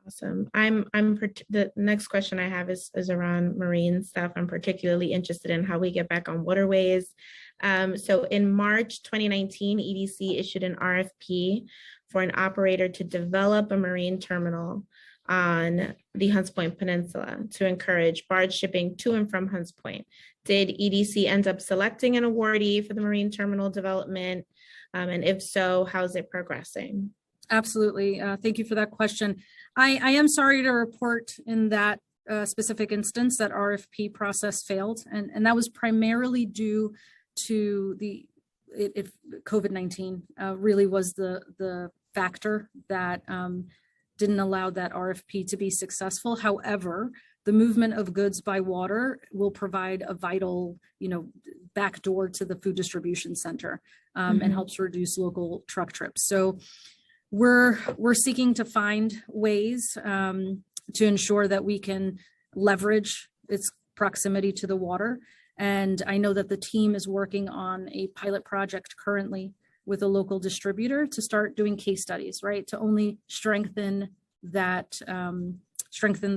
Awesome. The next question I have is around marine stuff. I'm particularly interested in how we get back on waterways. So in March 2019, EDC issued an RFP for an operator to develop a marine terminal on the Hunts Point Peninsula to encourage barge shipping to and from Hunts Point. Did EDC end up selecting an awardee for the marine terminal development? And if so, how's it progressing? Absolutely. Thank you for that question. I am sorry to report in that specific instance, that RFP process failed, and that was primarily due to COVID-19 really was the factor that didn't allow that RFP to be successful. However, the movement of goods by water will provide a vital, backdoor to the food distribution center and helps reduce local truck trips. So we're seeking to find ways to ensure that we can leverage its proximity to the water. And I know that the team is working on a pilot project currently with a local distributor to start doing case studies, right? To only strengthen the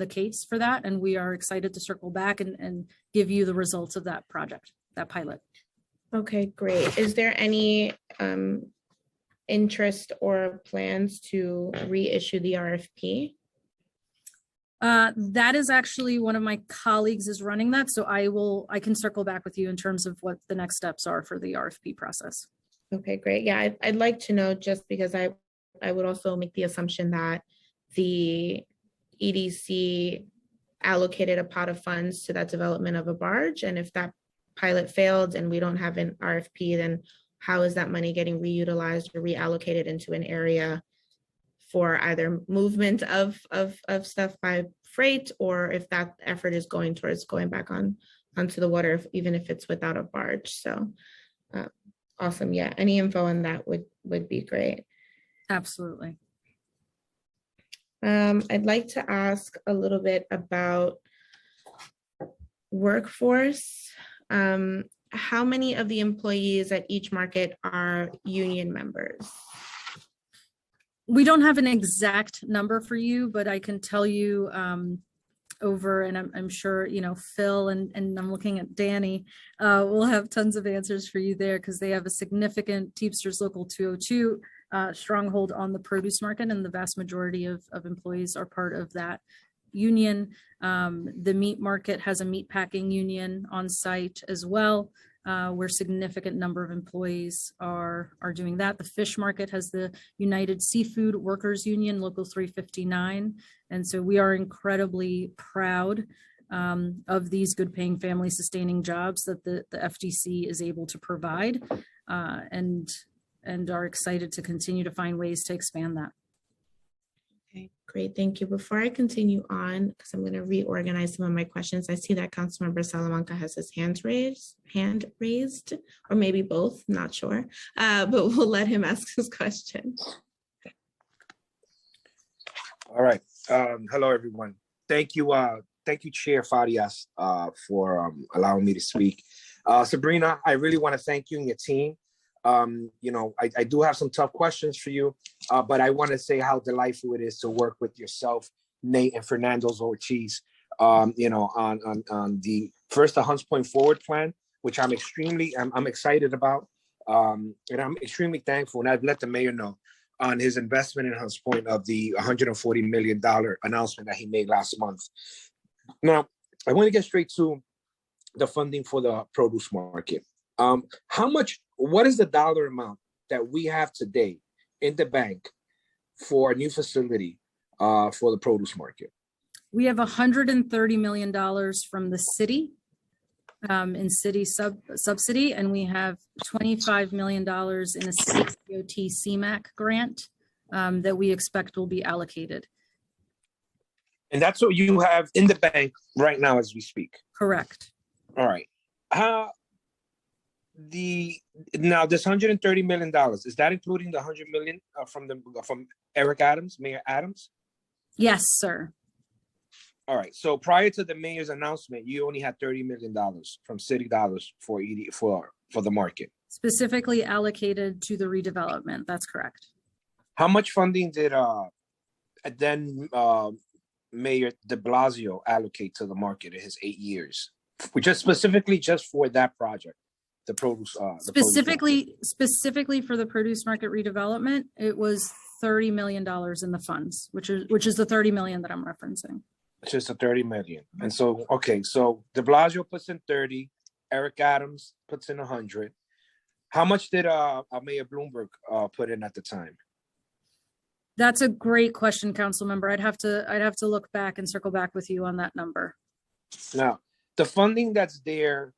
case for that. And we are excited to circle back and give you the results of that project, that pilot. Okay, great. Is there any interest or plans to reissue the RFP? That is actually one of my colleagues is running that. So I can circle back with you in terms of what the next steps are for the RFP process. Okay, great. Yeah, I'd like to know, just because I would also make the assumption that the EDC allocated a pot of funds to that development of a barge. And if that pilot failed and we don't have an RFP, then how is that money getting reutilized or reallocated into an area for either movement of stuff by freight, or if that effort is going towards going back onto the water, even if it's without a barge? So awesome. Yeah, any info on that would be great. Absolutely. I'd like to ask a little bit about workforce. How many of the employees at each market are union members? We don't have an exact number for you, but I can tell you and I'm sure, Phil and I'm looking at Danny, will have tons of answers for you there, because they have a significant Teamsters Local 202 stronghold on the produce market, and the vast majority of employees are part of that union. The meat market has a meat packing union on site as well, where significant number of employees are doing that. The fish market has the United Seafood Workers Union, Local 359. And so we are incredibly proud of these good paying, family sustaining jobs that the FDC is able to provide, and are excited to continue to find ways to expand that. Okay, great. Thank you. Before I continue on, because I'm going to reorganize some of my questions, I see that Councilmember Salamanca has his hand raised, or maybe both, not sure, but we'll let him ask his question. All right. Hello, everyone. Thank you, Chair Farias, for allowing me to speak. Sabrina, I really want to thank you and your team. I do have some tough questions for you, but I want to say how delightful it is to work with yourself, Nate, and Fernando Ortiz, on the Hunts Point Forward plan, which I'm excited about, and I'm extremely thankful. And I've let the mayor know on his investment in Hunts Point of the $140 million announcement that he made last month. Now, I want to get straight to the funding for the produce market. What is the dollar amount that we have today in the bank for a new facility for the produce market? We have $130 million from the city in city subsidy, and we have $25 million in a state DOT CMAQ grant that we expect will be allocated. And that's what you have in the bank right now as we speak? Correct. All right. Now this $130 million, is that including the $100 million from Eric Adams, Mayor Adams? Yes, sir. All right. So prior to the mayor's announcement, you only had $30 million from city dollars for the market. Specifically allocated to the redevelopment. That's correct. How much funding did then Mayor de Blasio allocate to the market in his 8 years, just specifically just for that project? The produce, specifically for the produce market redevelopment, it was $30 million in the funds, which is the 30 million that I'm referencing. It's just a 30 million. And so, okay, so de Blasio puts in 30, Eric Adams puts in 100. How much did Mayor Bloomberg put in at the time? That's a great question, council member. I'd have to look back and circle back with you on that number. Now, the funding that's there,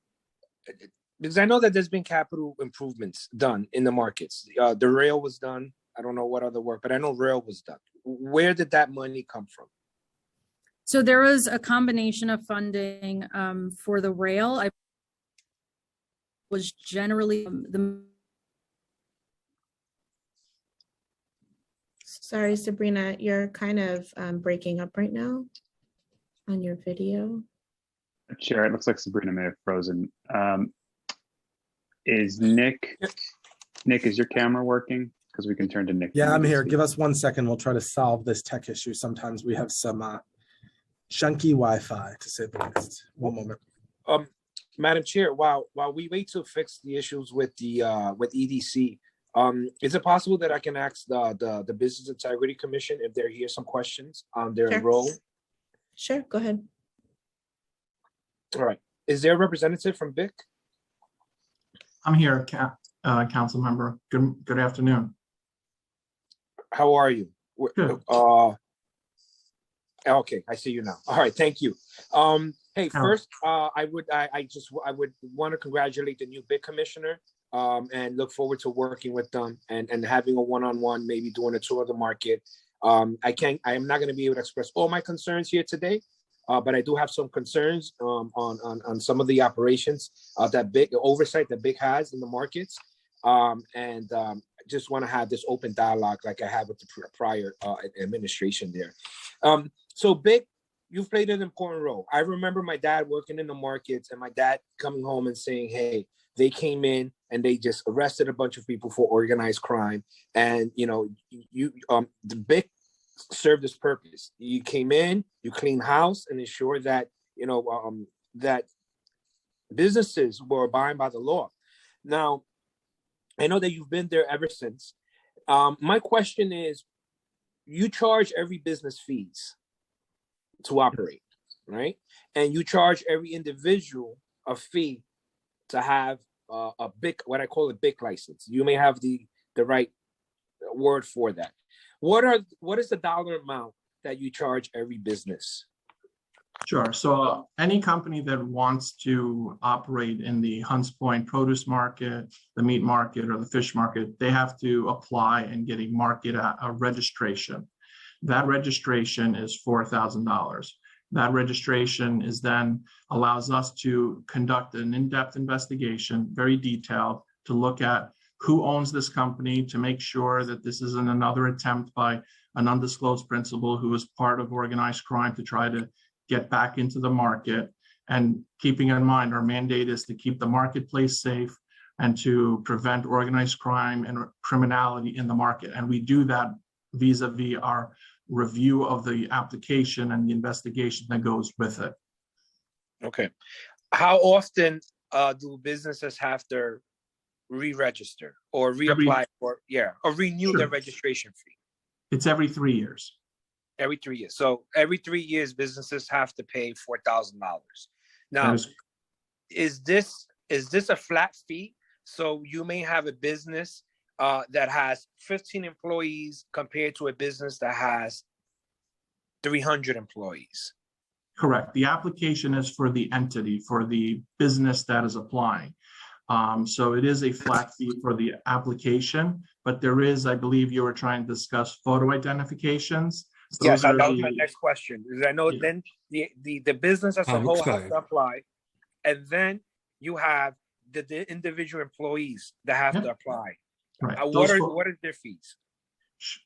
because I know that there's been capital improvements done in the markets. The rail was done. I don't know what other work, but I know rail was done. Where did that money come from? So there was a combination of funding for the rail. I was generally the. Sorry, Sabrina, you're kind of breaking up right now on your video. Chair, it looks like Sabrina may have frozen. Is Nick, is your camera working? Because we can turn to Nick. Yeah, I'm here. Give us 1 second. We'll try to solve this tech issue. Sometimes we have some chunky Wi-Fi, to say the least. One moment. Madam Chair, while we wait to fix the issues with the with EDC, is it possible that I can ask the Business Integrity Commission if they're here some questions on their Sure. role? Sure, go ahead. All right. Is there a representative from BIC? I'm here, council member. Good afternoon. How are you? Good. Okay, I see you now. All right, thank you. Hey, How- first, I would want to congratulate the new BIC commissioner, and look forward to working with them and having a one-on-one, maybe doing a tour of the market. I am not going to be able to express all my concerns here today, but I do have some concerns on some of the operations that BIC, the oversight that BIC has in the markets, and just want to have this open dialogue like I had with the prior administration there. So BIC, you've played an important role. I remember my dad working in the markets and my dad coming home and saying, hey, they came in and they just arrested a bunch of people for organized crime. And, you know, the BIC served this purpose. You came in, you clean house and ensure that, you know, that businesses were abiding by the law. Now, I know that you've been there ever since. My question is, you charge every business fees to operate, right? And you charge every individual a fee to have a BIC, what I call a BIC license. You may have the right word for that. What is the dollar amount that you charge every business? Sure. So any company that wants to operate in the Hunts Point produce market, the meat market, or the fish market, they have to apply and get a registration. That registration is $4,000. That registration is then allows us to conduct an in-depth investigation, very detailed, to look at who owns this company, to make sure that this isn't another attempt by an undisclosed principal who is part of organized crime to try to get back into the market. And keeping in mind, our mandate is to keep the marketplace safe and to prevent organized crime and criminality in the market. And we do that vis-a-vis our review of the application and the investigation that goes with it. Okay. How often do businesses have to re-register or reapply or renew their registration fee? It's every 3 years. Every 3 years. So every 3 years, businesses have to pay $4,000. Now, is this a flat fee? So you may have a business that has 15 employees compared to a business that has 300 employees. Correct. The application is for the entity, for the business that is applying. So it is a flat fee for the application, but there is, I believe you were trying to discuss photo identifications. Yes, that was my next question. I know then the business as a whole has to apply, and then you have the individual employees that have to apply. Right. What are their fees?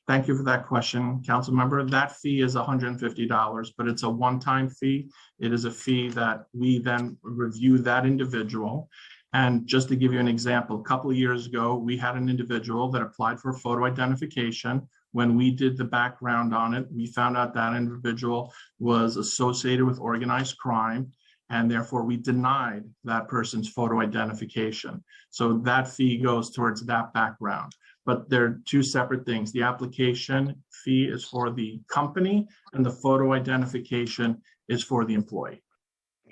Thank you for that question, council member. That fee is $150, but it's a one-time fee. It is a fee that we then review that individual. And just to give you an example, a couple of years ago, we had an individual that applied for photo identification. When we did the background on it, we found out that individual was associated with organized crime, and therefore we denied that person's photo identification. So that fee goes towards that background. But they're two separate things. The application fee is for the company and the photo identification is for the employee.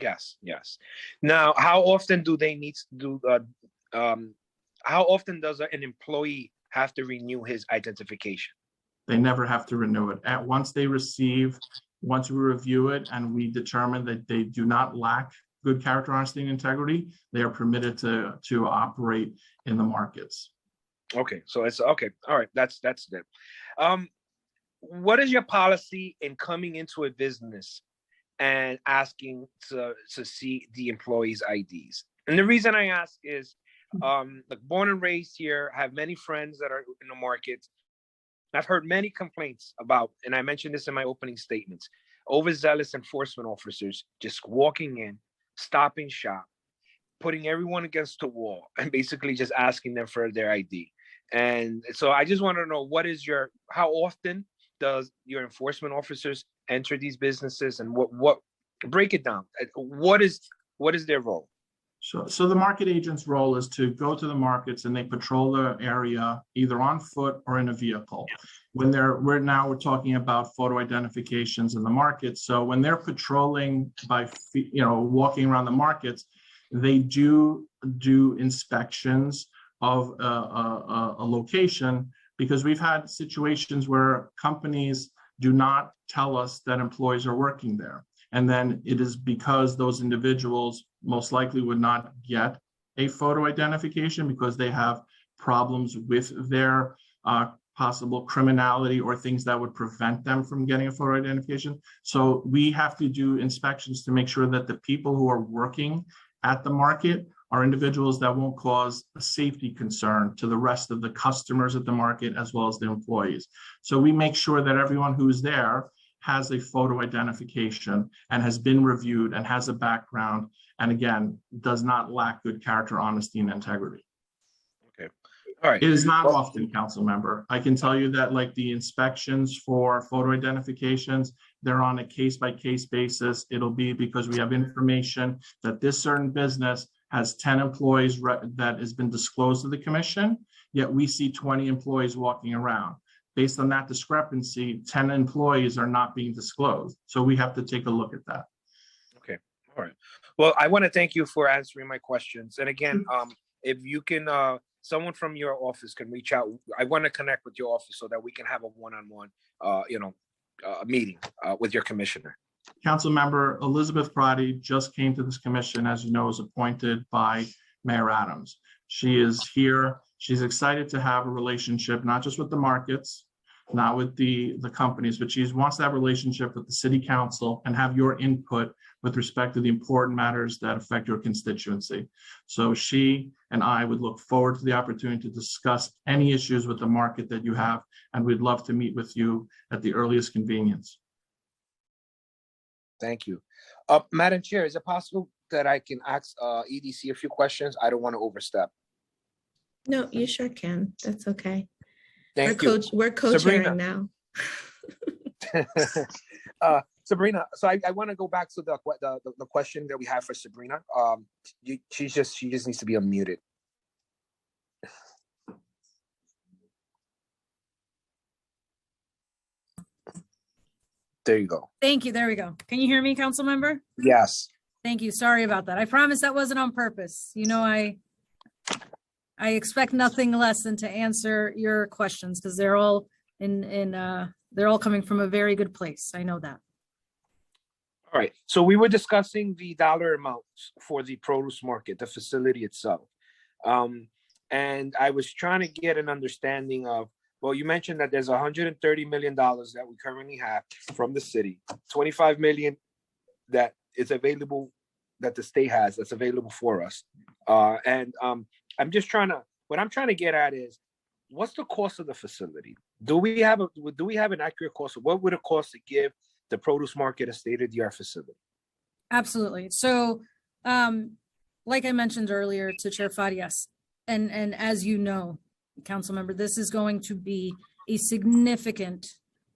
Yes, yes. Now, how often do they need to do, how often does an employee have to renew his identification? they never have to renew it. Once we review it and we determine that they do not lack good character, honesty, and integrity, they are permitted to operate in the markets. Okay, so it's okay. All right, that's good. What is your policy in coming into a business and asking to see the employees' IDs? And the reason I ask is, like, born and raised here, I have many friends that are in the market. I've heard many complaints about, and I mentioned this in my opening statements, overzealous enforcement officers just walking in, stopping shop, putting everyone against the wall, and basically just asking them for their ID. And so I just want to know, how often does your enforcement officers enter these businesses, and what break it down? What is their role? So the market agent's role is to go to the markets and they patrol the area either on foot or in a vehicle. When we're talking about photo identifications in the market. So when they're patrolling by walking around the markets, they do inspections of a location, because we've had situations where companies do not tell us that employees are working there. And then it is because those individuals most likely would not get a photo identification because they have problems with their possible criminality or things that would prevent them from getting a photo identification. So we have to do inspections to make sure that the people who are working at the market are individuals that won't cause a safety concern to the rest of the customers at the market as well as the employees. So we make sure that everyone who's there has a photo identification and has been reviewed and has a background, and again, does not lack good character, honesty, and integrity. Okay. All right. It is not often, council member. I can tell you that, like, the inspections for photo identifications, they're on a case-by-case basis. It'll be because we have information that this certain business has 10 employees that has been disclosed to the commission, yet we see 20 employees walking around. Based on that discrepancy, 10 employees are not being disclosed. So we have to take a look at that. Okay. All right. Well, I want to thank you for answering my questions. And again, if you can, someone from your office can reach out. I want to connect with your office so that we can have a one-on-one, meeting with your commissioner. Councilmember Elizabeth Prati just came to this commission, as you know, is appointed by Mayor Adams. She is here. She's excited to have a relationship, not just with the markets, not with the companies, but she wants to have a relationship with the city council and have your input with respect to the important matters that affect your constituency. So she and I would look forward to the opportunity to discuss any issues with the market that you have, and we'd love to meet with you at the earliest convenience. Thank you. Madam Chair, is it possible that I can ask EDC a few questions? I don't want to overstep. No, you sure can. That's okay. Thank you. We're co-chairing now. Sabrina, so I want to go back to the question that we have for Sabrina. She just needs to be unmuted. There you go. Thank you. There we go. Can you hear me, council member? Yes. Thank you. Sorry about that. I promise that wasn't on purpose. You know, I expect nothing less than to answer your questions because they're all they're all coming from a very good place. I know that. All right. So we were discussing the dollar amounts for the produce market, the facility itself. And I was trying to get an understanding of, well, you mentioned that there's $130 million that we currently have from the city, 25 million that is available, that the state has, that's available for us. I'm just what I'm trying to get at is, what's the cost of the facility? Do we have an accurate cost of what would it cost to give the produce market a state-of-the-art facility? Absolutely. So, like I mentioned earlier to Chair Farias, and as you know, council member, this is going to be a significant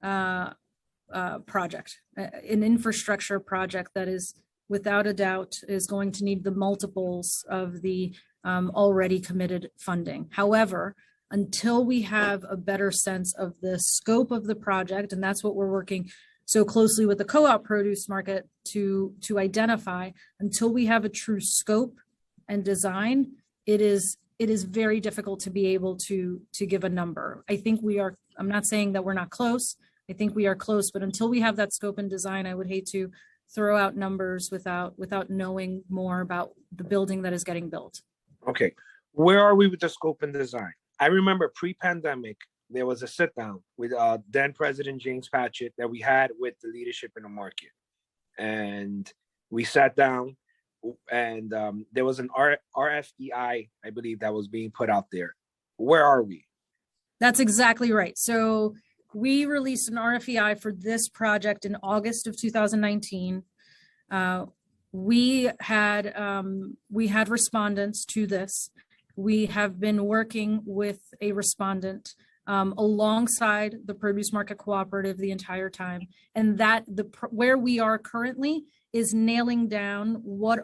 project, an infrastructure project that is, without a doubt, is going to need the multiples of the already committed funding. However, until we have a better sense of the scope of the project, and that's what we're working so closely with the co-op produce market to identify, until we have a true scope and design, it is it is very difficult to be able to give a number. I think we are, I'm not saying that we're not close. I think we are close, but until we have that scope and design, I would hate to throw out numbers without knowing more about the building that is getting built. Okay, where are we with the scope and design? I remember pre-pandemic, there was a sit down with then President James Patchett that we had with the leadership in the market. And we sat down and there was an RFEI, I believe, that was being put out there. Where are we? That's exactly right. So we released an RFEI for this project in August of 2019. We had respondents to this. We have been working with a respondent alongside the produce market cooperative the entire time, and where we are currently is nailing down what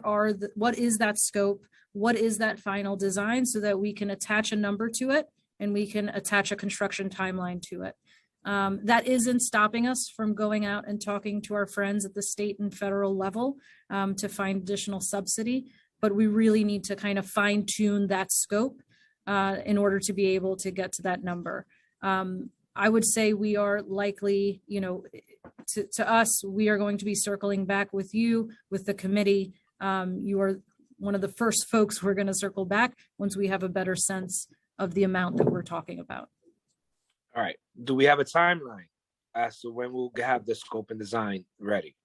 is that scope, what is that final design, so that we can attach a number to it and we can attach a construction timeline to it. That isn't stopping us from going out and talking to our friends at the state and federal level to find additional subsidy, but we really need to kind of fine tune that scope in order to be able to get to that number. I would say we are likely, to us, we are going to be circling back with you, with the committee. You are one of the first folks we're going to circle back once we have a better sense of the amount that we're talking about. All right. Do we have a timeline as to when we'll have the scope and design ready?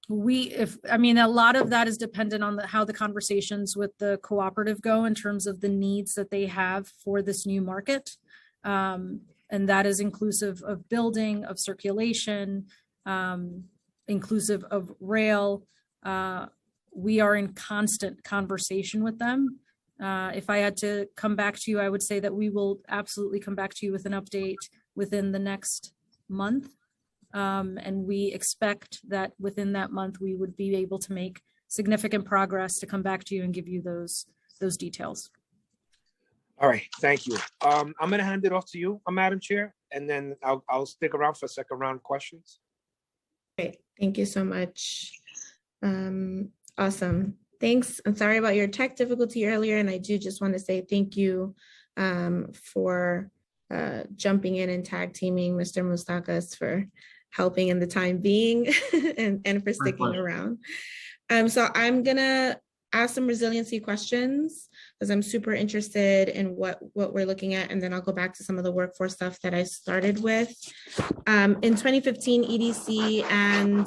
A lot of that is dependent on how the conversations with the cooperative go in terms of the needs that they have for this new market. And that is inclusive of building, of circulation, inclusive of rail. We are in constant conversation with them. If I had to come back to you, I would say that we will absolutely come back to you with an update within the next month. And we expect that within that month, we would be able to make significant progress to come back to you and give you those details. All right, thank you. I'm going to hand it off to you, Madam Chair, and then I'll stick around for a second round of questions. Great, thank you so much. Awesome, thanks. I'm sorry about your tech difficulty earlier, and I do just want to say thank you for jumping in and tag teaming Mr. Moustakas for helping in the time being and for sticking around. So I'm gonna ask some resiliency questions because I'm super interested in what we're looking at, and then I'll go back to some of the workforce stuff that I started with. In 2015, EDC and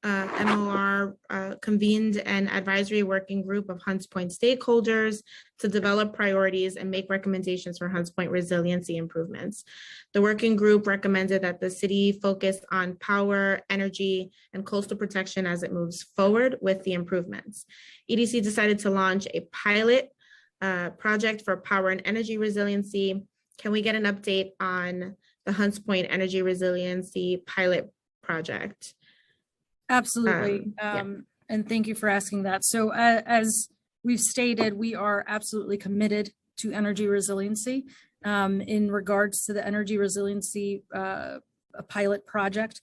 MOR convened an advisory working group of Hunts Point stakeholders to develop priorities and make recommendations for Hunts Point resiliency improvements. The working group recommended that the city focus on power, energy, and coastal protection as it moves forward with the improvements. EDC decided to launch a pilot project for power and energy resiliency. Can we get an update on the Hunts Point energy resiliency pilot project? Absolutely. Yeah. And thank you for asking that. So as we've stated, we are absolutely committed to energy resiliency. In regards to the energy resiliency pilot project,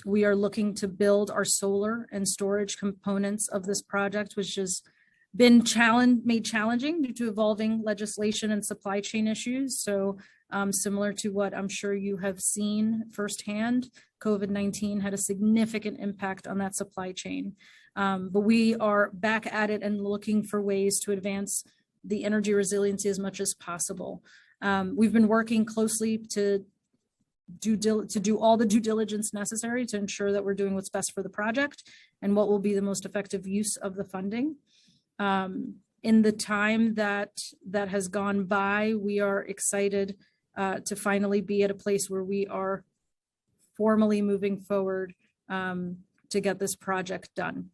we are looking to build our solar and storage components of this project, which has been made challenging due to evolving legislation and supply chain issues. So similar to what I'm sure you have seen firsthand, COVID-19 had a significant impact on that supply chain. But we are back at it and looking for ways to advance the energy resiliency as much as possible. We've been working closely to do all the due diligence necessary to ensure that we're doing what's best for the project and what will be the most effective use of the funding. In the time that has gone by, we are excited to finally be at a place where we are formally moving forward to get this project done.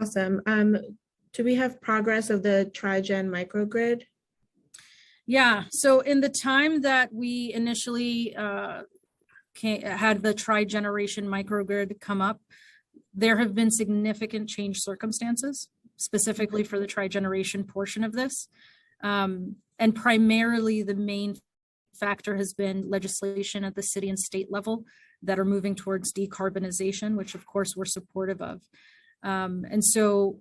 Awesome. Do we have progress of the Tri-Gen microgrid? Yeah, so in the time that we initially had the tri-generation microgrid come up, there have been significant change circumstances, specifically for the tri-generation portion of this. And primarily the main factor has been legislation at the city and state level that are moving towards decarbonization, which of course we're supportive of. And so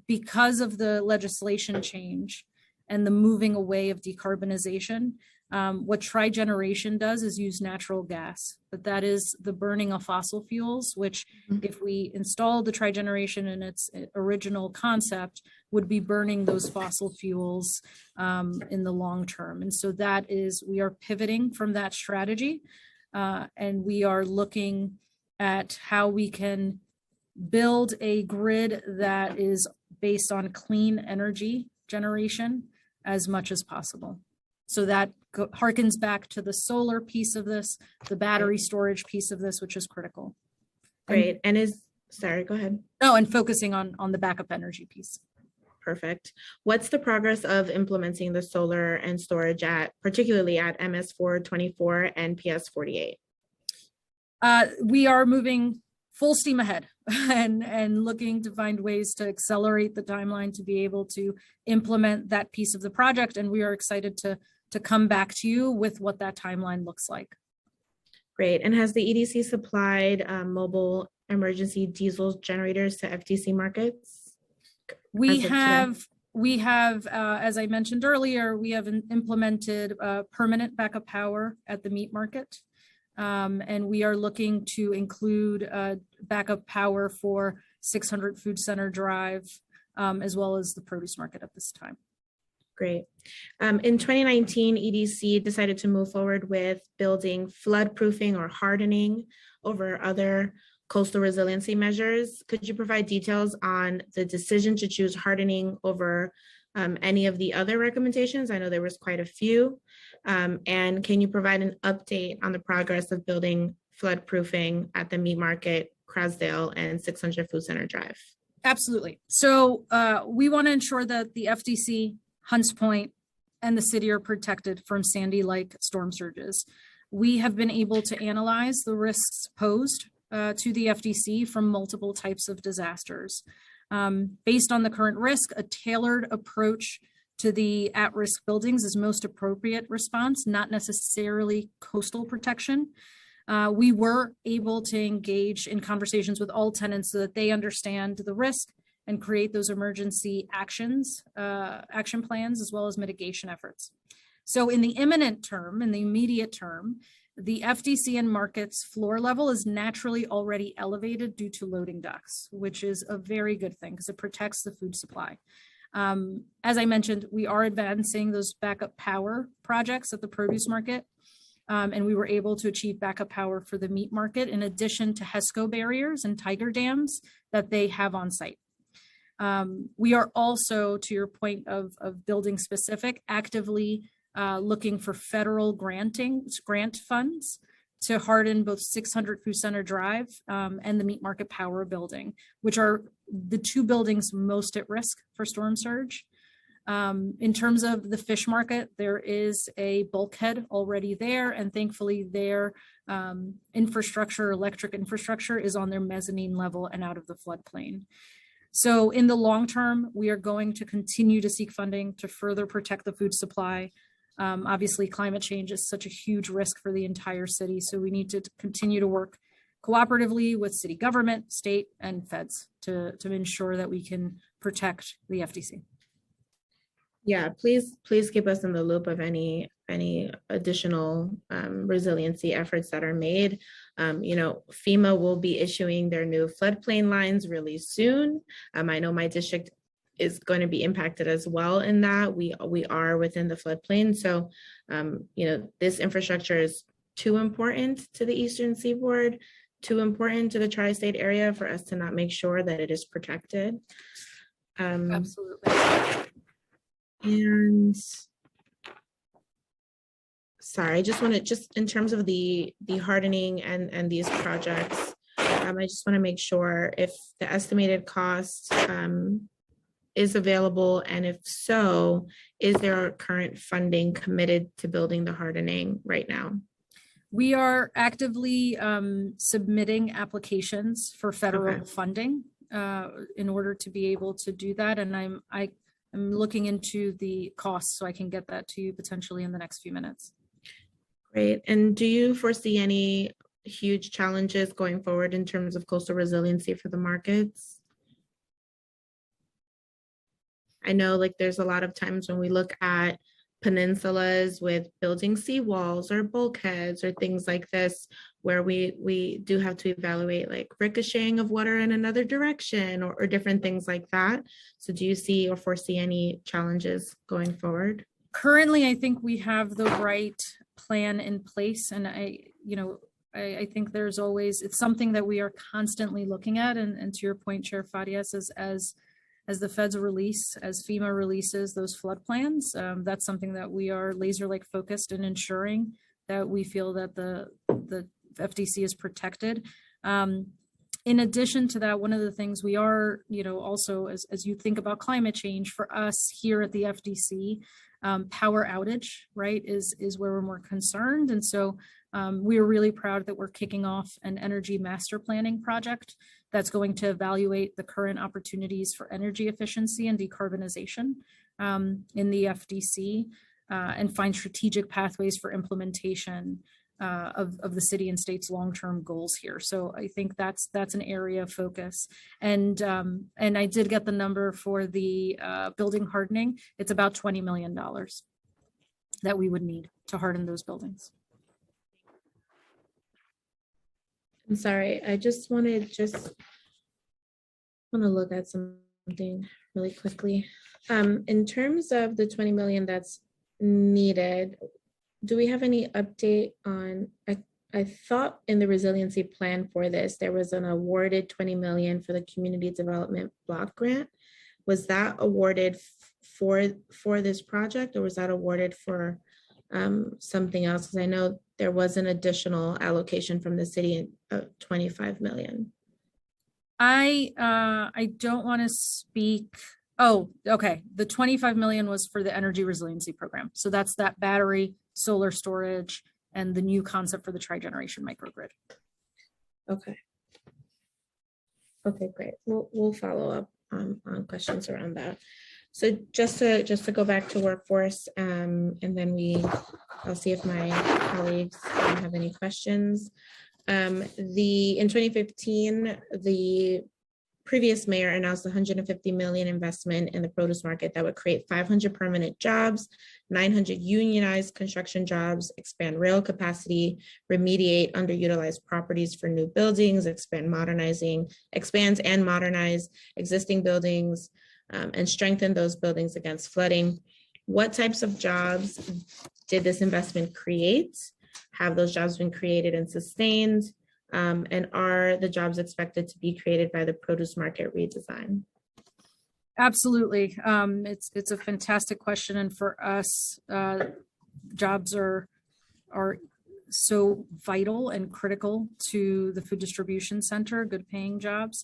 because of the legislation change and the moving away of decarbonization, what trigeneration does is use natural gas, but that is the burning of fossil fuels, which if we installed the trigeneration in its original concept, would be burning those fossil fuels in the long term. And so we are pivoting from that strategy, and we are looking at how we can build a grid that is based on clean energy generation as much as possible. So that harkens back to the solar piece of this, the battery storage piece of this, which is critical. Great. Sorry, go ahead. Oh, and focusing on the backup energy piece. Perfect. What's the progress of implementing the solar and storage particularly at MS 424 and PS 48? We are moving full steam ahead and looking to find ways to accelerate the timeline to be able to implement that piece of the project. And we are excited to come back to you with what that timeline looks like. Great. And has the EDC supplied mobile emergency diesel generators to FTC markets? We have, as I mentioned earlier, we have implemented permanent backup power at the meat market. And we are looking to include backup power for 600 Food Center Drive, as well as the produce market at this time. Great. In 2019, EDC decided to move forward with building flood proofing or hardening over other coastal resiliency measures. Could you provide details on the decision to choose hardening over any of the other recommendations? I know there was quite a few. And can you provide an update on the progress of building flood proofing at the meat market, Crosdale, and 600 Food Center Drive? Absolutely. So we want to ensure that the FDC, Hunts Point, and the city are protected from Sandy-like storm surges. We have been able to analyze the risks posed to the FDC from multiple types of disasters. Based on the current risk, a tailored approach to the at-risk buildings is most appropriate response, not necessarily coastal protection. We were able to engage in conversations with all tenants so that they understand the risk and create those emergency action plans, as well as mitigation efforts. So in the imminent term, in the immediate term, the FDC and markets floor level is naturally already elevated due to loading docks, which is a very good thing because it protects the food supply. As I mentioned, we are advancing those backup power projects at the produce market, and we were able to achieve backup power for the meat market in addition to HESCO barriers and tiger dams that they have on site. We are also, to your point of building specific, actively looking for federal grant funds to harden both 600 Food Center Drive and the Meat Market Power building, which are the two buildings most at risk for storm surge. In terms of the fish market, there is a bulkhead already there, and thankfully their infrastructure, electric infrastructure, is on their mezzanine level and out of the floodplain. So in the long term, we are going to continue to seek funding to further protect the food supply. Obviously, climate change is such a huge risk for the entire city, so we need to continue to work cooperatively with city government, state, and feds to ensure that we can protect the FDC. Yeah, please keep us in the loop of any additional resiliency efforts that are made. FEMA will be issuing their new floodplain lines really soon. I know my district is going to be impacted as well in that we are within the floodplain. So, this infrastructure is too important to the Eastern Seaboard, too important to the tri-state area for us to not make sure that it is protected. Absolutely. And sorry, I just want to, in terms of the hardening and these projects, I just want to make sure if the estimated cost is available, and if so, is there current funding committed to building the hardening right now? We are actively submitting applications for federal funding in order to be able to do that, and I'm looking into the costs so I can get that to you potentially in the next few minutes. Great. And do you foresee any huge challenges going forward in terms of coastal resiliency for the markets? I know like there's a lot of times when we look at peninsulas with building seawalls or bulkheads or things like this, where we do have to evaluate like ricocheting of water in another direction or different things like that. So do you see or foresee any challenges going forward? Currently, I think we have the right plan in place, and I think there's always, it's something that we are constantly looking at. And to your point, Chair Farias, as the feds release, as FEMA releases those flood plans, that's something that we are laser-like focused in ensuring that we feel that the FDC is protected. In addition to that, one of the things we are, also as you think about climate change, for us here at the FDC, power outage, right, is where we're more concerned. And so we are really proud that we're kicking off an energy master planning project that's going to evaluate the current opportunities for energy efficiency and decarbonization in the FDC and find strategic pathways for implementation of the city and state's long-term goals here. So I think that's an area of focus. And I did get the number for the building hardening. It's about $20 million that we would need to harden those buildings. I'm sorry, I just want to look at something really quickly. In terms of the 20 million that's needed, do we have any update on, I thought in the resiliency plan for this, there was an awarded 20 million for the community development block grant. Was that awarded for this project, or was that awarded for something else? Because I know there was an additional allocation from the city of 25 million. I don't want to speak. Oh, okay. The 25 million was for the energy resiliency program. So that's that battery, solar storage, and the new concept for the tri-generation microgrid. Okay. Okay, great. We'll follow up on questions around that. So just to go back to workforce, and then I'll see if my colleagues have any questions. In 2015, the previous mayor announced 150 million investment in the produce market that would create 500 permanent jobs, 900 unionized construction jobs, expand rail capacity, remediate underutilized properties for new buildings, expand and modernize existing buildings, and strengthen those buildings against flooding. What types of jobs did this investment create? Have those jobs been created and sustained? And are the jobs expected to be created by the produce market redesign? Absolutely. It's a fantastic question. And for us, jobs are so vital and critical to the food distribution center, good paying jobs.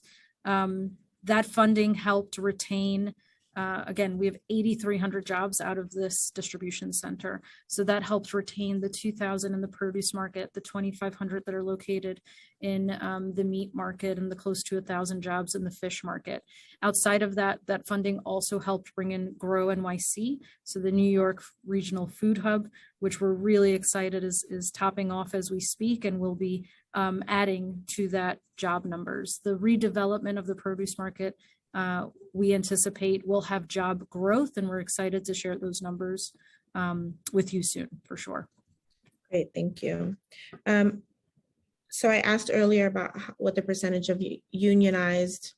That funding helped retain, again, we have 8,300 jobs out of this distribution center. So that helps retain the 2,000 in the produce market, the 2,500 that are located in the meat market, and the close to 1,000 jobs in the fish market. Outside of that, that funding also helped bring in Grow NYC. So the New York Regional Food Hub, which we're really excited is topping off as we speak, and will be adding to that job numbers. The redevelopment of the produce market, we anticipate will have job growth, and we're excited to share those numbers with you soon, for sure. Great, thank you. So I asked earlier about what the percentage of unionized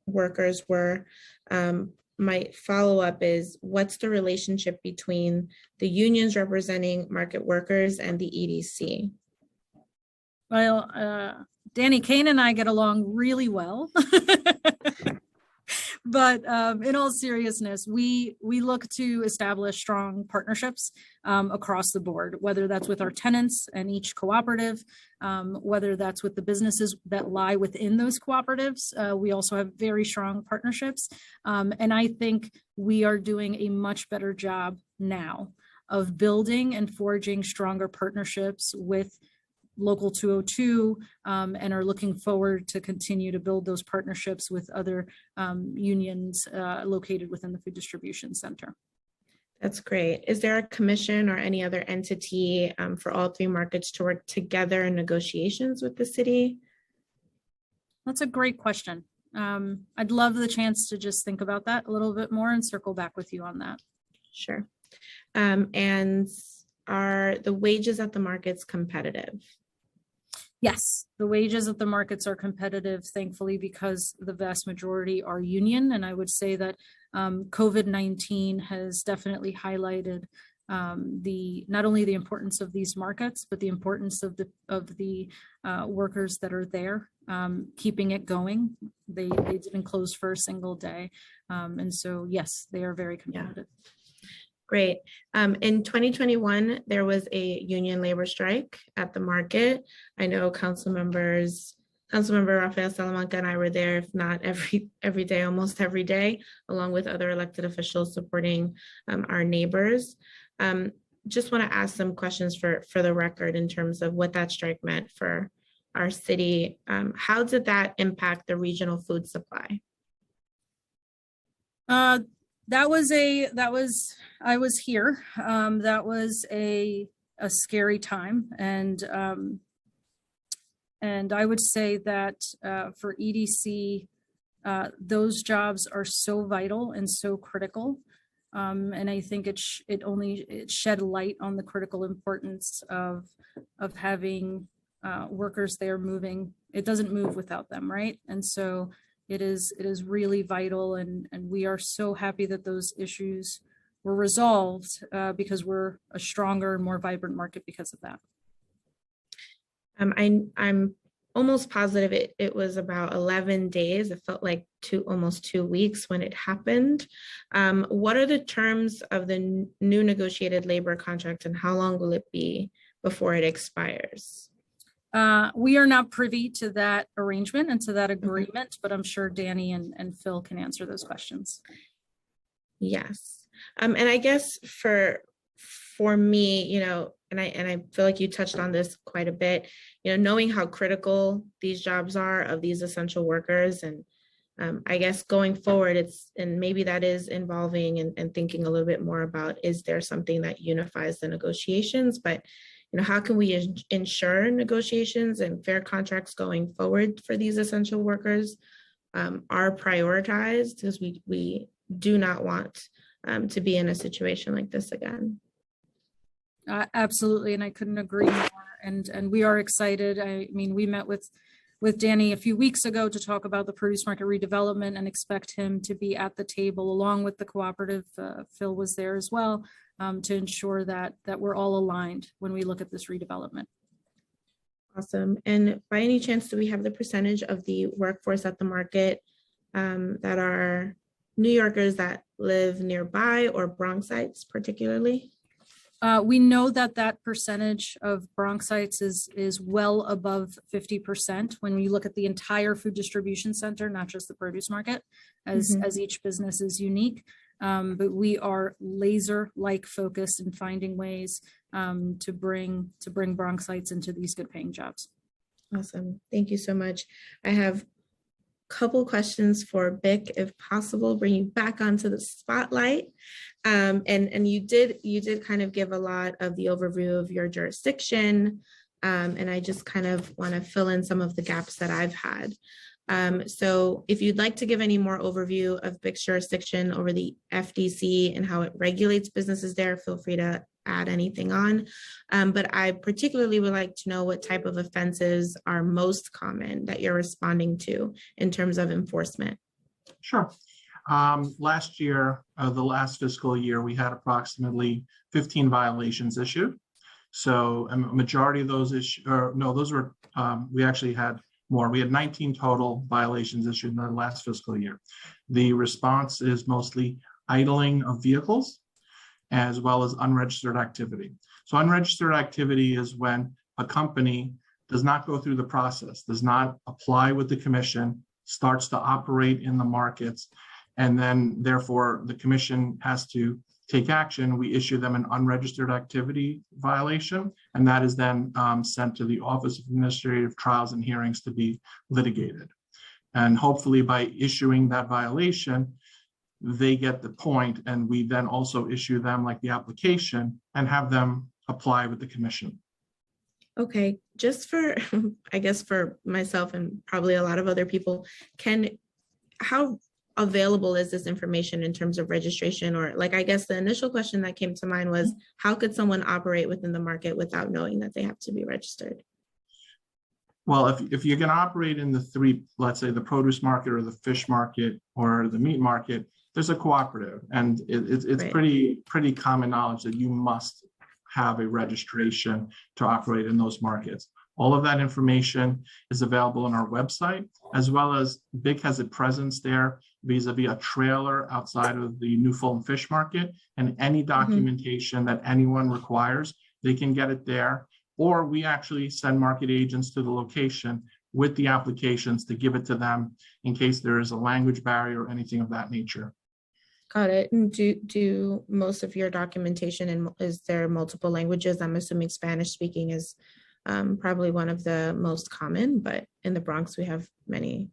workers were. My follow-up is, what's the relationship between the unions representing market workers and the EDC? Well, Danny Kane and I get along really well. But in all seriousness, we look to establish strong partnerships across the board, whether that's with our tenants and each cooperative, whether that's with the businesses that lie within those cooperatives. We also have very strong partnerships. And I think we are doing a much better job now of building and forging stronger partnerships with Local 202, and are looking forward to continue to build those partnerships with other unions located within the food distribution center. That's great. Is there a commission or any other entity for all three markets to work together in negotiations with the city? That's a great question. I'd love the chance to just think about that a little bit more and circle back with you on that. Sure. And are the wages at the markets competitive? Yes, the wages at the markets are competitive, thankfully, because the vast majority are union. And I would say that COVID-19 has definitely highlighted not only the importance of these markets, but the importance of the workers that are there, keeping it going. They didn't close for a single day. And so, yes, they are very competitive. Yeah. Great. In 2021, there was a union labor strike at the market. I know Councilmember Rafael Salamanca and I were there, if not every day, almost every day, along with other elected officials supporting our neighbors. Just want to ask some questions for the record in terms of what that strike meant for our city. How did that impact the regional food supply? I was here. That was a scary time. And I would say that for EDC, those jobs are so vital and so critical. And I think it shed light on the critical importance of having workers there moving. It doesn't move without them, right? And so it is really vital, and we are so happy that those issues were resolved because we're a stronger and more vibrant market because of that. I'm almost positive it was about 11 days. It felt like almost 2 weeks when it happened. What are the terms of the new negotiated labor contract, and how long will it be before it expires? We are not privy to that arrangement and to that agreement, but I'm sure Danny and Phil can answer those questions. Yes. And I guess for me, and I feel like you touched on this quite a bit, knowing how critical these jobs are of these essential workers, and I guess going forward, and maybe that is involving and thinking a little bit more about, is there something that unifies the negotiations? But how can we ensure negotiations and fair contracts going forward for these essential workers are prioritized, because we do not want to be in a situation like this again. Absolutely, and I couldn't agree more. And we are excited. I mean, we met with Danny a few weeks ago to talk about the produce market redevelopment, and expect him to be at the table along with the cooperative. Phil was there as well, to ensure that we're all aligned when we look at this redevelopment. Awesome. And by any chance, do we have the percentage of the workforce at the market that are New Yorkers that live nearby, or Bronxites particularly? We know that percentage of Bronxites is well above 50% when we look at the entire food distribution center, not just the produce market, as each business is unique. But we are laser-like focused in finding ways to bring Bronxites into these good paying jobs. Awesome. Thank you so much. I have a couple questions for Bic, if possible, bring you back onto the spotlight. And you did kind of give a lot of the overview of your jurisdiction. And I just kind of want to fill in some of the gaps that I've had. So if you'd like to give any more overview of Bic's jurisdiction over the FDC and how it regulates businesses there, feel free to add anything on. But I particularly would like to know what type of offenses are most common that you're responding to in terms of enforcement. Sure. Last year, the last fiscal year, we had approximately 15 violations issued. So a majority of those we actually had more. We had 19 total violations issued in the last fiscal year. The response is mostly idling of vehicles, as well as unregistered activity. So unregistered activity is when a company does not go through the process, does not apply with the commission, starts to operate in the markets, and then therefore the commission has to take action. We issue them an unregistered activity violation, and that is then sent to the Office of Administrative Trials and Hearings to be litigated. And hopefully by issuing that violation, they get the point, and we then also issue them like the application and have them apply with the commission. Okay, just for, I guess for myself and probably a lot of other people, can how available is this information in terms of registration? Or like, I guess the initial question that came to mind was, how could someone operate within the market without knowing that they have to be registered? Well, if you can operate in the three, let's say the produce market or the fish market or the meat market, there's a cooperative, and it's Right. pretty common knowledge that you must have a registration to operate in those markets. All of that information is available on our website, as well as BIC has a presence there vis-a-vis a trailer outside of the New Fulham Fish Market, and any documentation that anyone requires, they can get it there. Or we actually send market agents to the location with the applications to give it to them in case there is a language barrier or anything of that nature. Got it. And do most of your documentation, and is there multiple languages? I'm assuming Spanish speaking is probably one of the most common, but in the Bronx we have many.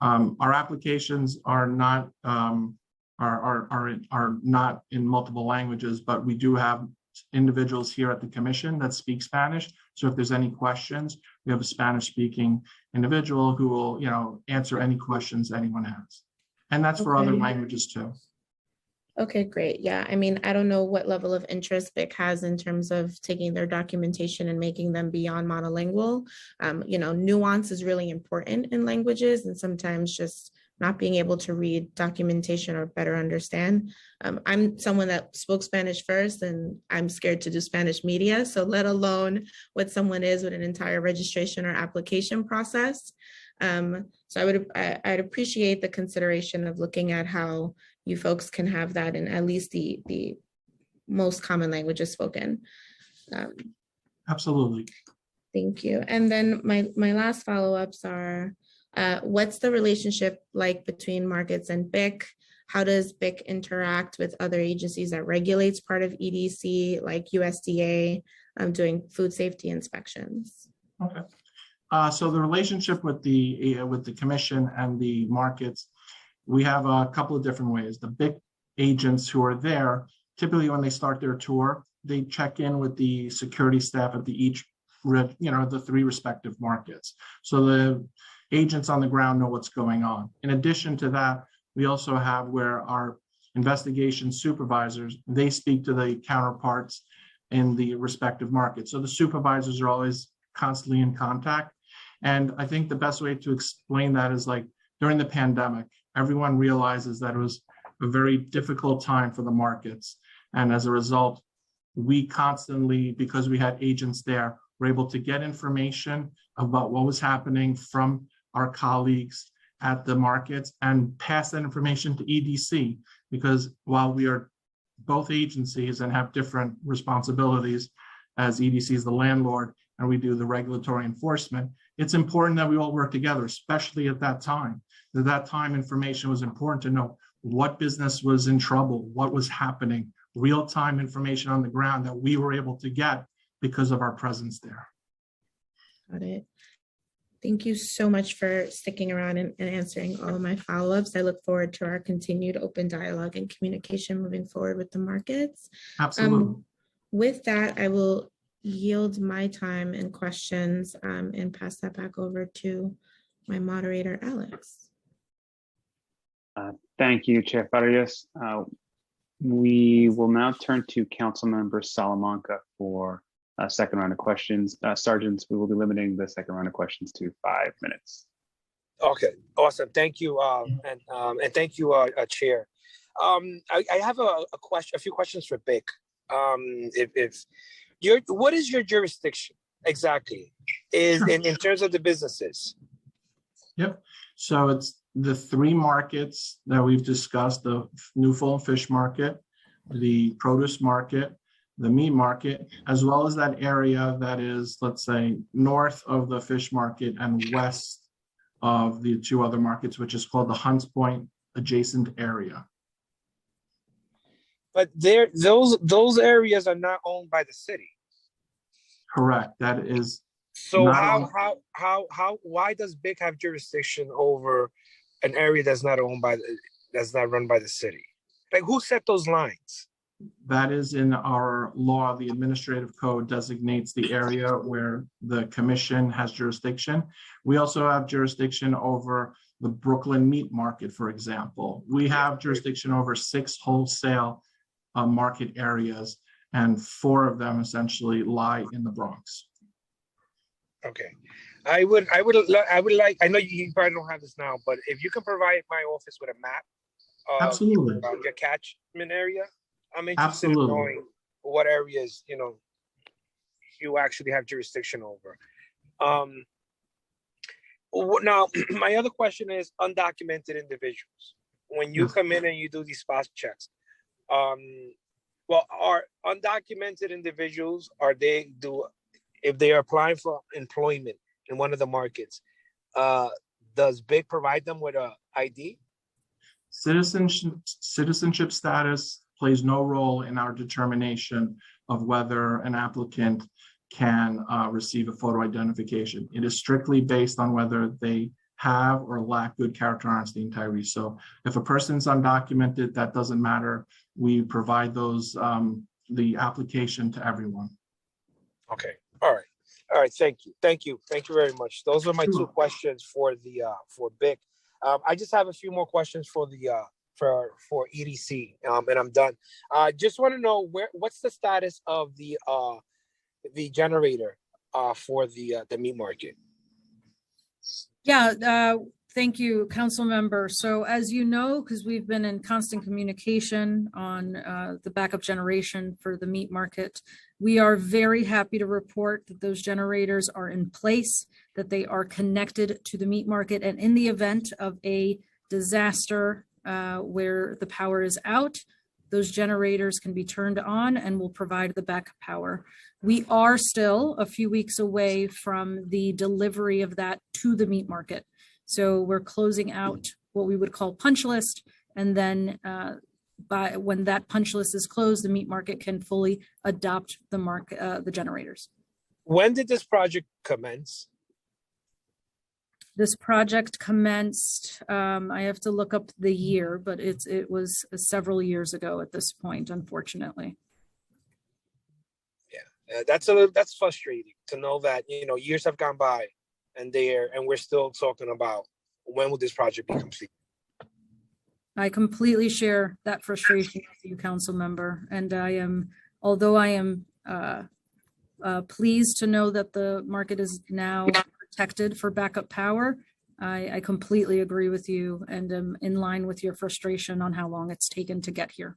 Our applications are not not in multiple languages, but we do have individuals here at the commission that speak Spanish. So if there's any questions, we have a Spanish-speaking individual who will, answer any questions anyone has. And that's for other languages too. Okay, great. Yeah, I mean, I don't know what level of interest BIC has in terms of taking their documentation and making them beyond monolingual. Nuance is really important in languages, and sometimes just not being able to read documentation or better understand. I'm someone that spoke Spanish first, and I'm scared to do Spanish media, so let alone what someone is with an entire registration or application process. So I'd appreciate the consideration of looking at how you folks can have that in at least the most common languages spoken. Absolutely. Thank you. And then my last follow-ups are, what's the relationship like between markets and BIC? How does BIC interact with other agencies that regulates part of EDC, like USDA, doing food safety inspections? Okay. So the relationship with the commission and the markets, we have a couple of different ways. The BIC agents who are there, typically when they start their tour, they check in with the security staff at the three respective markets. So the agents on the ground know what's going on. In addition to that, we also have where our investigation supervisors, they speak to the counterparts in the respective markets. So the supervisors are always constantly in contact. And I think the best way to explain that is like during the pandemic, everyone realizes that it was a very difficult time for the markets. And as a result, we constantly, because we had agents there, were able to get information about what was happening from our colleagues at the markets and pass that information to EDC, because while we are both agencies and have different responsibilities, as EDC is the landlord and we do the regulatory enforcement, it's important that we all work together, especially at that time. At that time, information was important to know what business was in trouble, what was happening, real-time information on the ground that we were able to get because of our presence there. Got it. Thank you so much for sticking around and answering all of my follow-ups. I look forward to our continued open dialogue and communication moving forward with the markets. Absolutely. With that, I will yield my time and questions and pass that back over to my moderator, Alex. Thank you, Chair Farias. We will now turn to Councilmember Salamanca for a second round of questions. Sergeants, we will be limiting the second round of questions to 5 minutes. Okay, awesome. Thank you, and thank you, Chair. I have a few questions for BIC. What is your jurisdiction exactly? In terms of the businesses? Yep. So it's the three markets that we've discussed: the New Fulham Fish Market, the produce market, the meat market, as well as that area that is, let's say, north of the fish market and west of the two other markets, which is called the Huntsman adjacent area. But those areas are not owned by the city. Correct. That is. So why does BIC have jurisdiction over an area that's not run by the city? Like, who set those lines? That is in our law. The administrative code designates the area where the commission has jurisdiction. We also have jurisdiction over the Brooklyn meat market, for example. We have jurisdiction over 6 wholesale market areas, and 4 of them essentially lie in the Bronx. Okay. I would like, I know you probably don't have this now, but if you can provide my office with a map of Absolutely. your catchment area, I'm interested in Absolutely. knowing what areas, you actually have jurisdiction over. Now, my other question is undocumented individuals. When you come in and you do these spot checks, well, are undocumented individuals, if they are applying for employment in one of the markets, does BIC provide them with a ID? Citizenship status plays no role in our determination of whether an applicant can receive a photo identification. It is strictly based on whether they have or lack good character, honesty, integrity. So if a person's undocumented, that doesn't matter. We provide those, the application to everyone. Okay. All right. Thank you very much. Those are my 2 questions for BIC. I just have a few more questions for the for EDC, and I'm done. Just want to know what's the status of the generator for the meat market. Yeah, thank you, council member. So as you know, because we've been in constant communication on the backup generation for the meat market, we are very happy to report that those generators are in place, that they are connected to the meat market, and in the event of a disaster where the power is out, those generators can be turned on and will provide the backup power. We are still a few weeks away from the delivery of that to the meat market. So we're closing out what we would call punch list. And then when that punch list is closed, the meat market can fully adopt the generators. When did this project commence? This project commenced, I have to look up the year, but it was several years ago at this point, unfortunately. Yeah, that's frustrating to know that, years have gone by and we're still talking about when will this project be complete. I completely share that frustration with you, council member. And although I am pleased to know that the market is now protected for backup power, I completely agree with you and am in line with your frustration on how long it's taken to get here.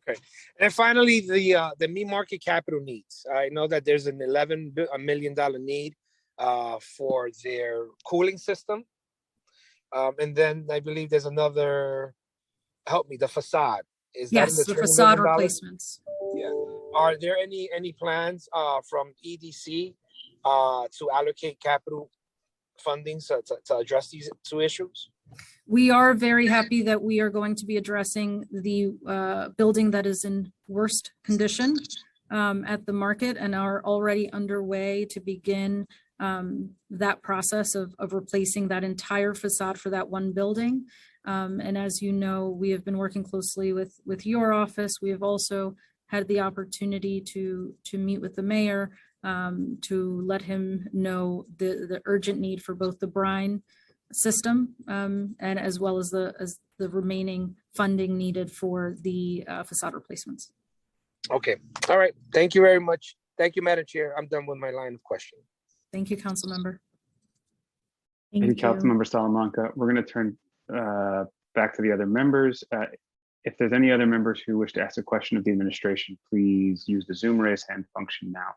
Okay. And finally, the meat market capital needs. I know that there's an $11 million need for their cooling system. And then I believe there's another, help me, the facade. Yes, the facade replacements. Yeah. Are there any plans from EDC to allocate capital funding to address these 2 issues? We are very happy that we are going to be addressing the building that is in worst condition at the market and are already underway to begin that process of replacing that entire facade for that one building. And as you know, we have been working closely with your office. We have also had the opportunity to meet with the mayor to let him know the urgent need for both the brine system and as well as the remaining funding needed for the facade replacements. Okay. All right. Thank you very much. Thank you, Madam Chair. I'm done with my line of questioning. Thank you, council member. Thank you, council member Salamanca. We're going to turn back to the other members. If there's any other members who wish to ask a question of the administration, please use the Zoom raise hand function now.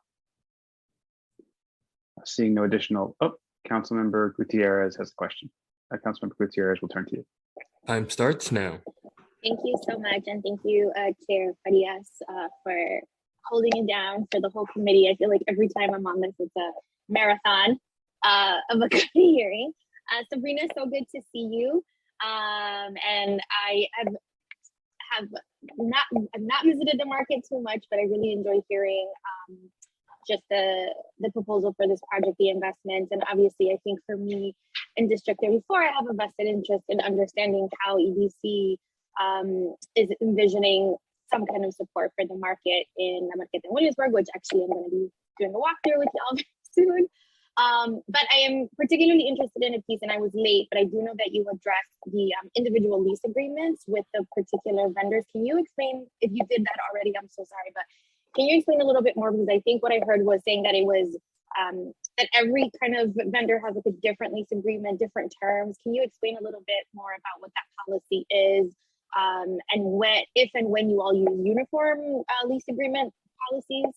Seeing no additional, Councilmember Gutierrez has a question. Councilmember Gutierrez, we'll turn to you. Time starts now. Thank you so much. And thank you, Chair Farias, for holding it down for the whole committee. I feel like every time I'm on this, it's a marathon of a committee hearing. Sabrina, so good to see you. And I have not visited the market too much, but I really enjoy hearing just the proposal for this project, the investment. And obviously, I think for me in District 34, I have a vested interest in understanding how EDC is envisioning some kind of support for the market in the market in Williamsburg, which actually I'm going to be doing a walkthrough with y'all soon. But I am particularly interested in a piece, and I was late, but I do know that you addressed the individual lease agreements with the particular vendors. Can you explain, if you did that already, I'm so sorry, but can you explain a little bit more? Because I think what I heard was saying that it was that every kind of vendor has like a different lease agreement, different terms. Can you explain a little bit more about what that policy is, and if and when you all use uniform lease agreement policies?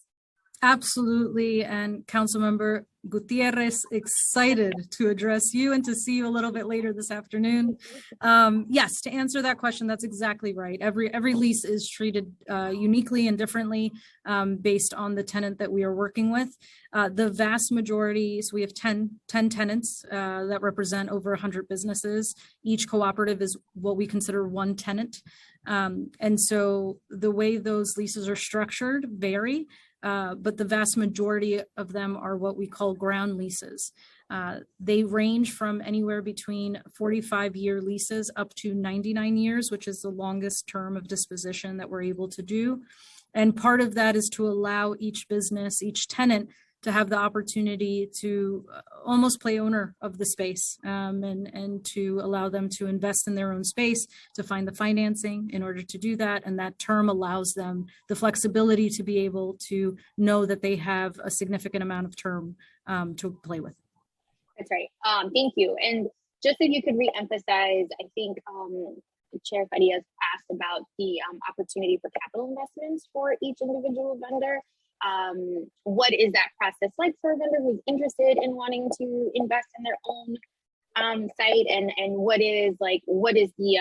Absolutely. And Councilmember Gutierrez, excited to address you and to see you a little bit later this afternoon. Yes, to answer that question, that's exactly right. Every lease is treated uniquely and differently based on the tenant that we are working with. The vast majority, so we have 10 tenants that represent over 100 businesses. Each cooperative is what we consider one tenant. And so the way those leases are structured vary. But the vast majority of them are what we call ground leases. They range from anywhere between 45-year leases up to 99 years, which is the longest term of disposition that we're able to do. And part of that is to allow each business, each tenant, to have the opportunity to almost play owner of the space, and to allow them to invest in their own space, to find the financing in order to do that. And that term allows them the flexibility to be able to know that they have a significant amount of term to play with. That's right. Thank you. And just if you could re-emphasize, I think Chair Farias asked about the opportunity for capital investments for each individual vendor. What is that process like for a vendor who's interested in wanting to invest in their own site, and what is the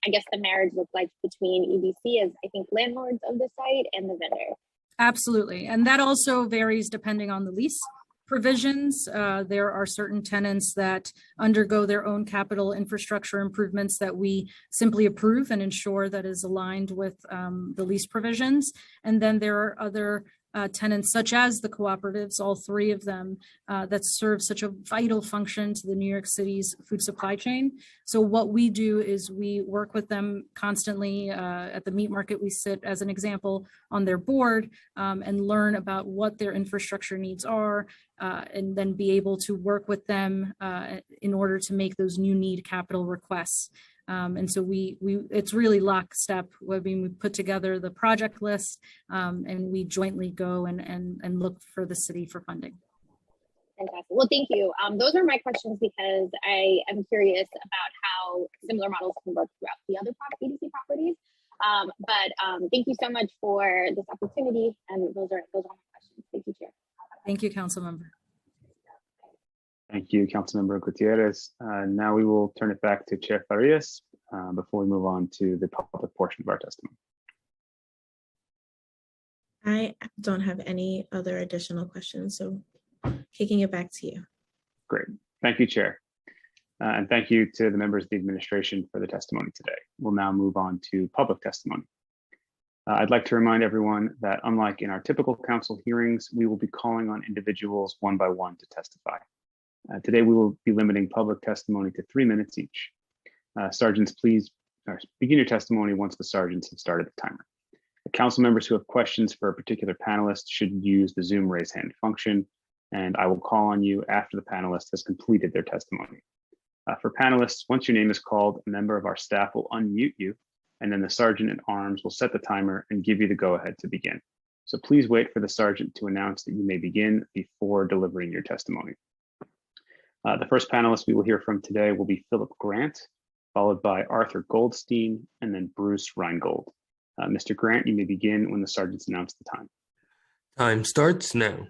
I guess the marriage look like between EDC as I think landlords of the site and the vendor? Absolutely, and that also varies depending on the lease provisions. There are certain tenants that undergo their own capital infrastructure improvements that we simply approve and ensure that is aligned with the lease provisions. And then there are other tenants, such as the cooperatives, all three of them, that serve such a vital function to the New York City's food supply chain. So what we do is we work with them constantly. At the meat market, we sit, as an example, on their board and learn about what their infrastructure needs are, and then be able to work with them in order to make those new need capital requests. And so it's really lockstep. I mean, we put together the project list and we jointly go and look for the city for funding. Fantastic. Well, thank you. Those are my questions because I am curious about how similar models can work throughout the other EDC properties. But thank you so much for this opportunity. And those are my questions. Thank you, Chair. Thank you, Council Member. Thank you, Councilmember Gutierrez. Now we will turn it back to Chair Farias before we move on to the public portion of our testimony. I don't have any other additional questions, so kicking it back to you. Great. Thank you, Chair. And thank you to the members of the administration for the testimony today. We'll now move on to public testimony. I'd like to remind everyone that unlike in our typical council hearings, we will be calling on individuals one by one to testify. Today, we will be limiting public testimony to 3 minutes each. Sergeants, please begin your testimony once the sergeants have started the timer. The council members who have questions for a particular panelist should use the Zoom raise hand function, and I will call on you after the panelist has completed their testimony. For panelists, once your name is called, a member of our staff will unmute you, and then the sergeant at arms will set the timer and give you the go-ahead to begin. So please wait for the sergeant to announce that you may begin before delivering your testimony. The first panelist we will hear from today will be Philip Grant, followed by Arthur Goldstein, and then Bruce Rheingold. Mr. Grant, you may begin when the sergeants announce the time. Time starts now.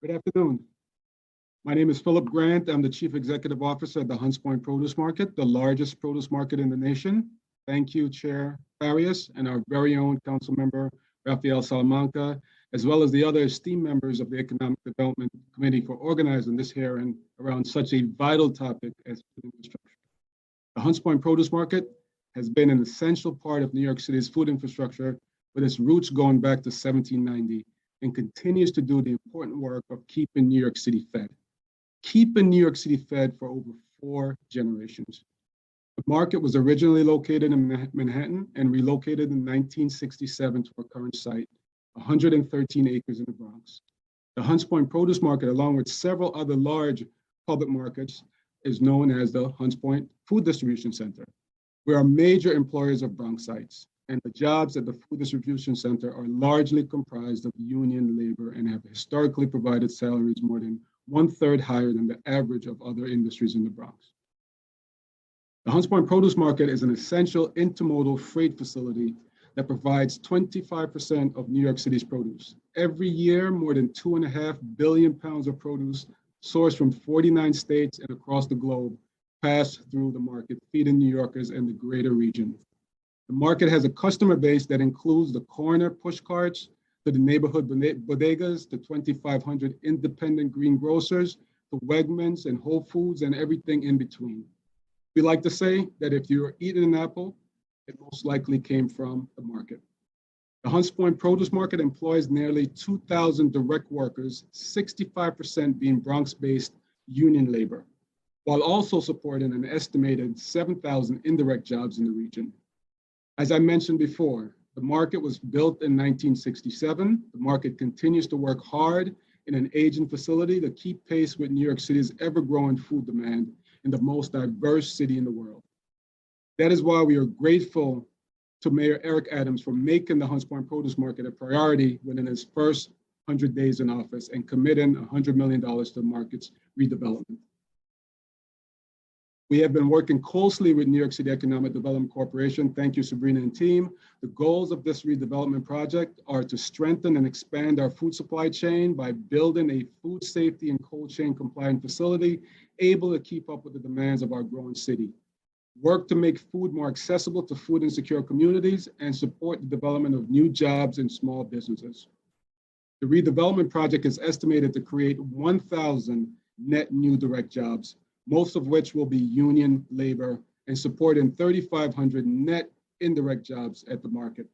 Good afternoon. My name is Philip Grant. I'm the Chief Executive Officer at the Hunts Point Produce Market, the largest produce market in the nation. Thank you, Chair Farias, and our very own Council Member Rafael Salamanca, as well as the other esteemed members of the Economic Development Committee for organizing this hearing around such a vital topic as food infrastructure. The Hunts Point Produce Market has been an essential part of New York City's food infrastructure with its roots going back to 1790 and continues to do the important work of keeping New York City fed. Keeping New York City fed for over 4 generations. The market was originally located in Manhattan and relocated in 1967 to our current site 113 acres in the Bronx. The Hunts Point Produce Market, along with several other large public markets, is known as the Hunts Point Food Distribution Center. We are major employers of Bronxites, and the jobs at the Food Distribution Center are largely comprised of union labor and have historically provided salaries more than 1/3 higher than the average of other industries in the Bronx. The Hunts Point Produce Market is an essential intermodal freight facility that provides 25% of New York City's produce. Every year, more than 2.5 billion pounds of produce sourced from 49 states and across the globe pass through the market, feeding New Yorkers and the greater region. The market has a customer base that includes the corner push carts to the neighborhood bodegas, to 2,500 independent greengrocers, to Wegmans and Whole Foods and everything in between. We like to say that if you're eating an apple, it most likely came from the market. The Hunts Point Produce Market employs nearly 2,000 direct workers, 65% being Bronx-based union labor, while also supporting an estimated 7,000 indirect jobs in the region. As I mentioned before, the market was built in 1967. The market continues to work hard in an aging facility to keep pace with New York City's ever-growing food demand in the most diverse city in the world. That is why we are grateful to Mayor Eric Adams for making the Hunts Point Produce Market a priority within his first 100 days in office and committing $100 million to the market's redevelopment. We have been working closely with New York City Economic Development Corporation. Thank you, Sabrina and team. The goals of this redevelopment project are to strengthen and expand our food supply chain by building a food safety and cold chain compliant facility able to keep up with the demands of our growing city. Work to make food more accessible to food insecure communities and support the development of new jobs and small businesses. The redevelopment project is estimated to create 1,000 net new direct jobs, most of which will be union labor, and supporting 3,500 net indirect jobs at the market.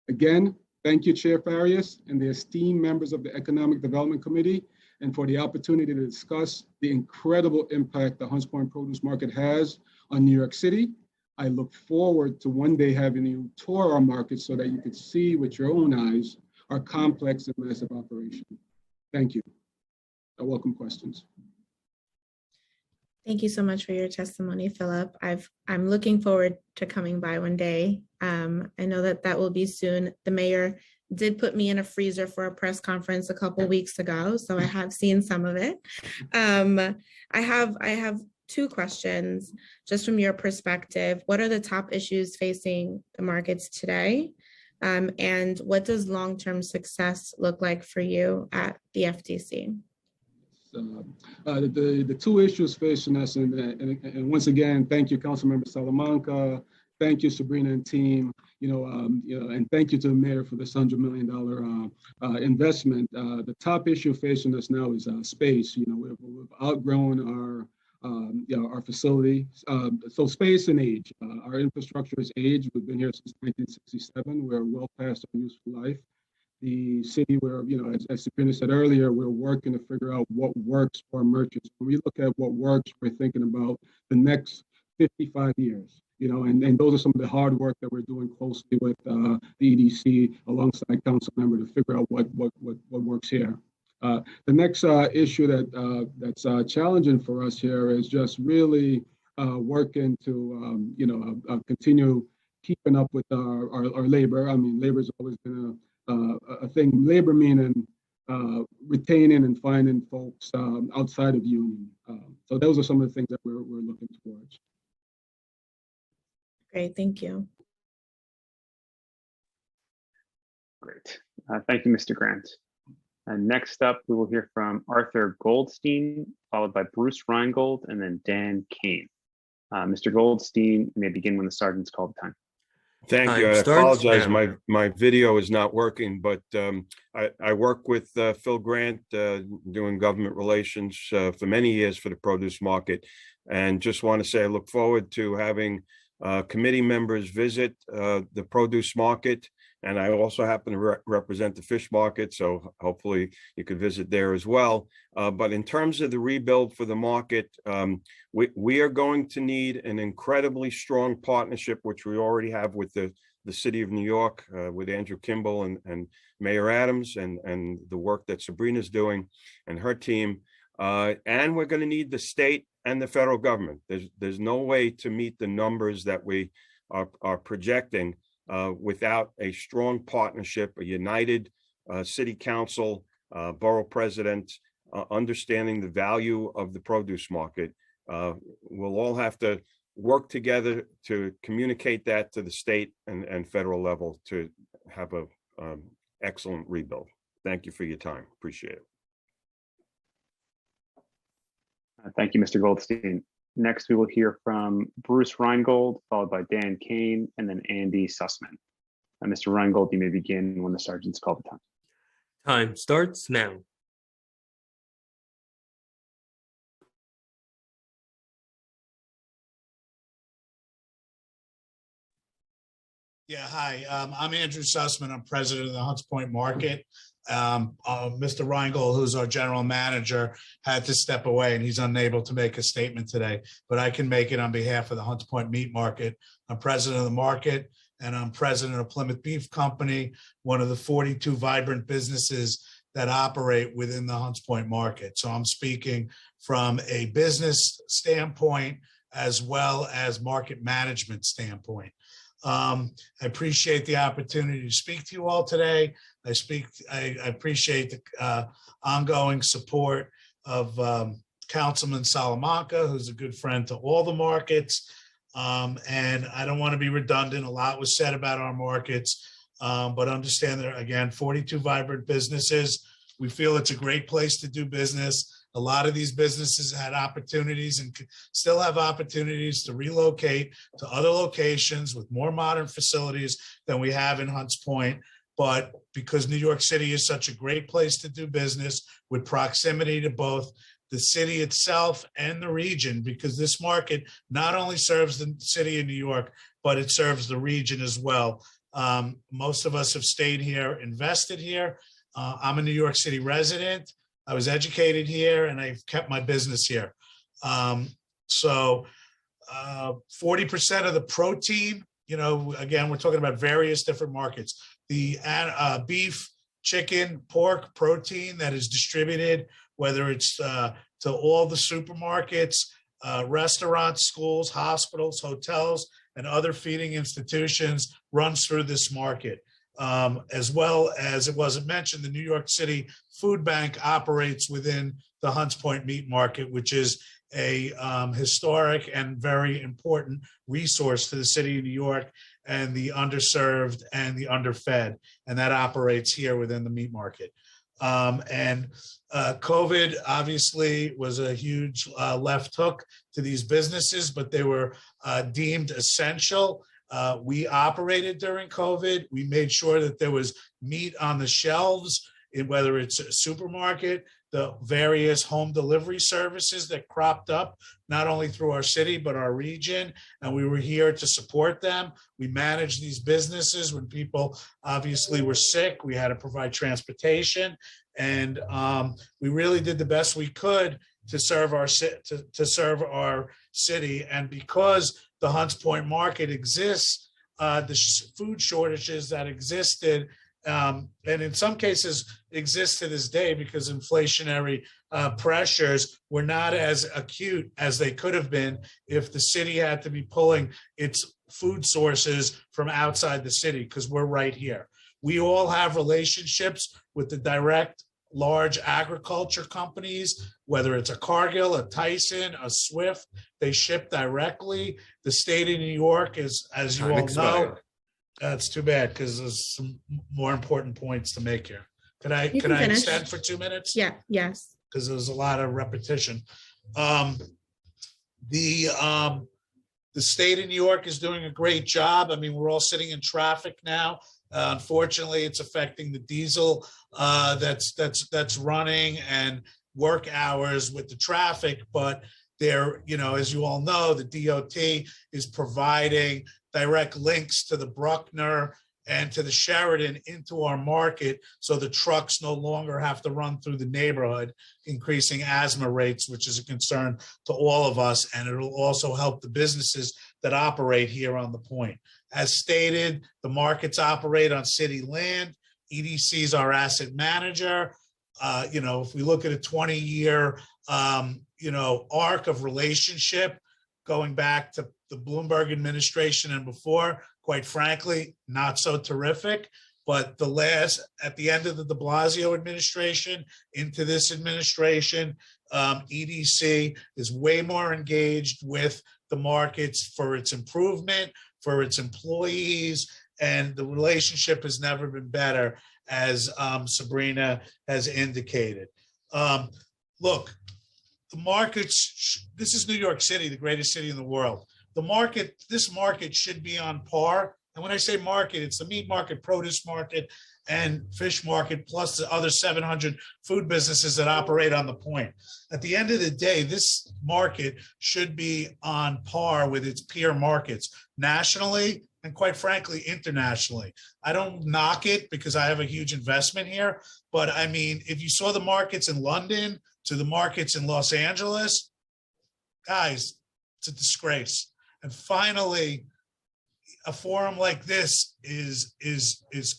Again, thank you, Chair Farias and the esteemed members of the Economic Development Committee, and for the opportunity to discuss the incredible impact the Hunts Point Produce Market has on New York City. I look forward to one day having you tour our market so that you could see with your own eyes our complex and massive operation. Thank you. I welcome questions. Thank you so much for your testimony, Philip. I'm looking forward to coming by one day. I know that will be soon. The mayor did put me in a freezer for a press conference a couple weeks ago, so I have seen some of it. I have two questions, just from your perspective. What are the top issues facing the markets today? And what does long-term success look like for you at the FTC? The two issues facing us, and once again, thank you, Councilmember Salamanca. Thank you, Sabrina and team. And thank you to the mayor for this $100 million investment. The top issue facing us now is space. We've outgrown our facility. So space and age. Our infrastructure is aged. We've been here since 1967. We're well past our useful life. The city where, as Sabrina said earlier, we're working to figure out what works for our merchants. When we look at what works, we're thinking about the next 55 years. And those are some of the hard work that we're doing closely with the EDC alongside council member to figure out what works here. The next issue that's challenging for us here is just really working to continue keeping up with our labor. I mean, labor's always been a thing. Labor meaning retaining and finding folks outside of union. So those are some of the things that we're looking towards. Great, thank you. Great. Thank you, Mr. Grant. And next up, we will hear from Arthur Goldstein, followed by Bruce Rheingold, and then Dan Kane. Mr. Goldstein, you may begin when the sergeant's called time. Thank you. I apologize. My video is not working, but I work with Phil Grant doing government relations for many years for the produce market, and just want to say I look forward to having committee members visit the produce market. And I also happen to represent the fish market, so hopefully you could visit there as well. But in terms of the rebuild for the market, we are going to need an incredibly strong partnership, which we already have with the the city of New York with Andrew Kimball and Mayor Adams and the work that Sabrina's doing and her team. And we're going to need the state and the federal government. There's no way to meet the numbers that we are projecting without a strong partnership, a united city council, borough president, understanding the value of the produce market. We'll all have to work together to communicate that to the state and federal level to have a excellent rebuild. Thank you for your time. Appreciate it. Thank you, Mr. Goldstein. Next, we will hear from Bruce Rheingold, followed by Dan Kane, and then Andy Sussman. Mr. Rheingold, you may begin when the sergeants call the time. Time starts now. Yeah, hi, I'm Andrew Sussman. I'm president of the Hunts Point Market. Mr. Rheingold, who's our general manager, had to step away and he's unable to make a statement today, but I can make it on behalf of the Hunts Point Meat Market. I'm president of the market and I'm president of Plymouth Beef Company, one of the 42 vibrant businesses that operate within the Hunts Point Market. So I'm speaking from a business standpoint as well as market management standpoint. I appreciate the opportunity to speak to you all today. I appreciate the ongoing support of Councilman Salamanca, who's a good friend to all the markets. And I don't want to be redundant. A lot was said about our markets, but understand that, again, 42 vibrant businesses. We feel it's a great place to do business. A lot of these businesses had opportunities and still have opportunities to relocate to other locations with more modern facilities than we have in Hunts Point. But because New York City is such a great place to do business with proximity to both the city itself and the region, because this market not only serves the city of New York, but it serves the region as well. Most of us have stayed here, invested here. I'm a New York City resident. I was educated here and I've kept my business here. 40% of the protein, again, we're talking about various different markets. The beef, chicken, pork, protein that is distributed, whether it's to all the supermarkets, restaurants, schools, hospitals, hotels, and other feeding institutions, runs through this market. As well as it wasn't mentioned, the New York City Food Bank operates within the Hunts Point Meat Market, which is a historic and very important resource to the city of New York and the underserved and the underfed, and that operates here within the meat market. COVID obviously was a huge left hook to these businesses, but they were deemed essential. We operated during COVID. We made sure that there was meat on the shelves, whether it's a supermarket, the various home delivery services that cropped up, not only through our city, but our region. And we were here to support them. We managed these businesses when people obviously were sick. We had to provide transportation. And we really did the best we could to serve our city. And because the Hunts Point Market exists, the food shortages that existed, and in some cases exist to this day because inflationary pressures were not as acute as they could have been if the city had to be pulling its food sources from outside the city, because we're right here. We all have relationships with the direct large agriculture companies, whether it's a Cargill, a Tyson, a Swift, they ship directly. The state of New York is, as you all know, that's too bad because there's some more important points to make here. Can I extend for 2 minutes? Yeah, yes. Because there's a lot of repetition. The state of New York is doing a great job. I mean, we're all sitting in traffic now. Unfortunately, it's affecting the diesel that's running and work hours with the traffic. But there, as you all know, the DOT is providing direct links to the Bruckner and to the Sheridan into our market, so the trucks no longer have to run through the neighborhood, increasing asthma rates, which is a concern to all of us, and it'll also help the businesses that operate here on the point. As stated, the markets operate on city land. EDC is our asset manager. If we look at a 20-year, arc of relationship going back to the Bloomberg administration and before, quite frankly, not so terrific. But at the end of the de Blasio administration into this administration, EDC is way more engaged with the markets for its improvement, for its employees, and the relationship has never been better, as Sabrina has indicated. Look, the markets, this is New York City, the greatest city in the world. This market should be on par. And when I say market, it's the meat market, produce market, and fish market, plus the other 700 food businesses that operate on the point. At the end of the day, this market should be on par with its peer markets nationally and, quite frankly, internationally. I don't knock it because I have a huge investment here. But I mean, if you saw the markets in London to the markets in Los Angeles, guys, it's a disgrace. And finally, a forum like this is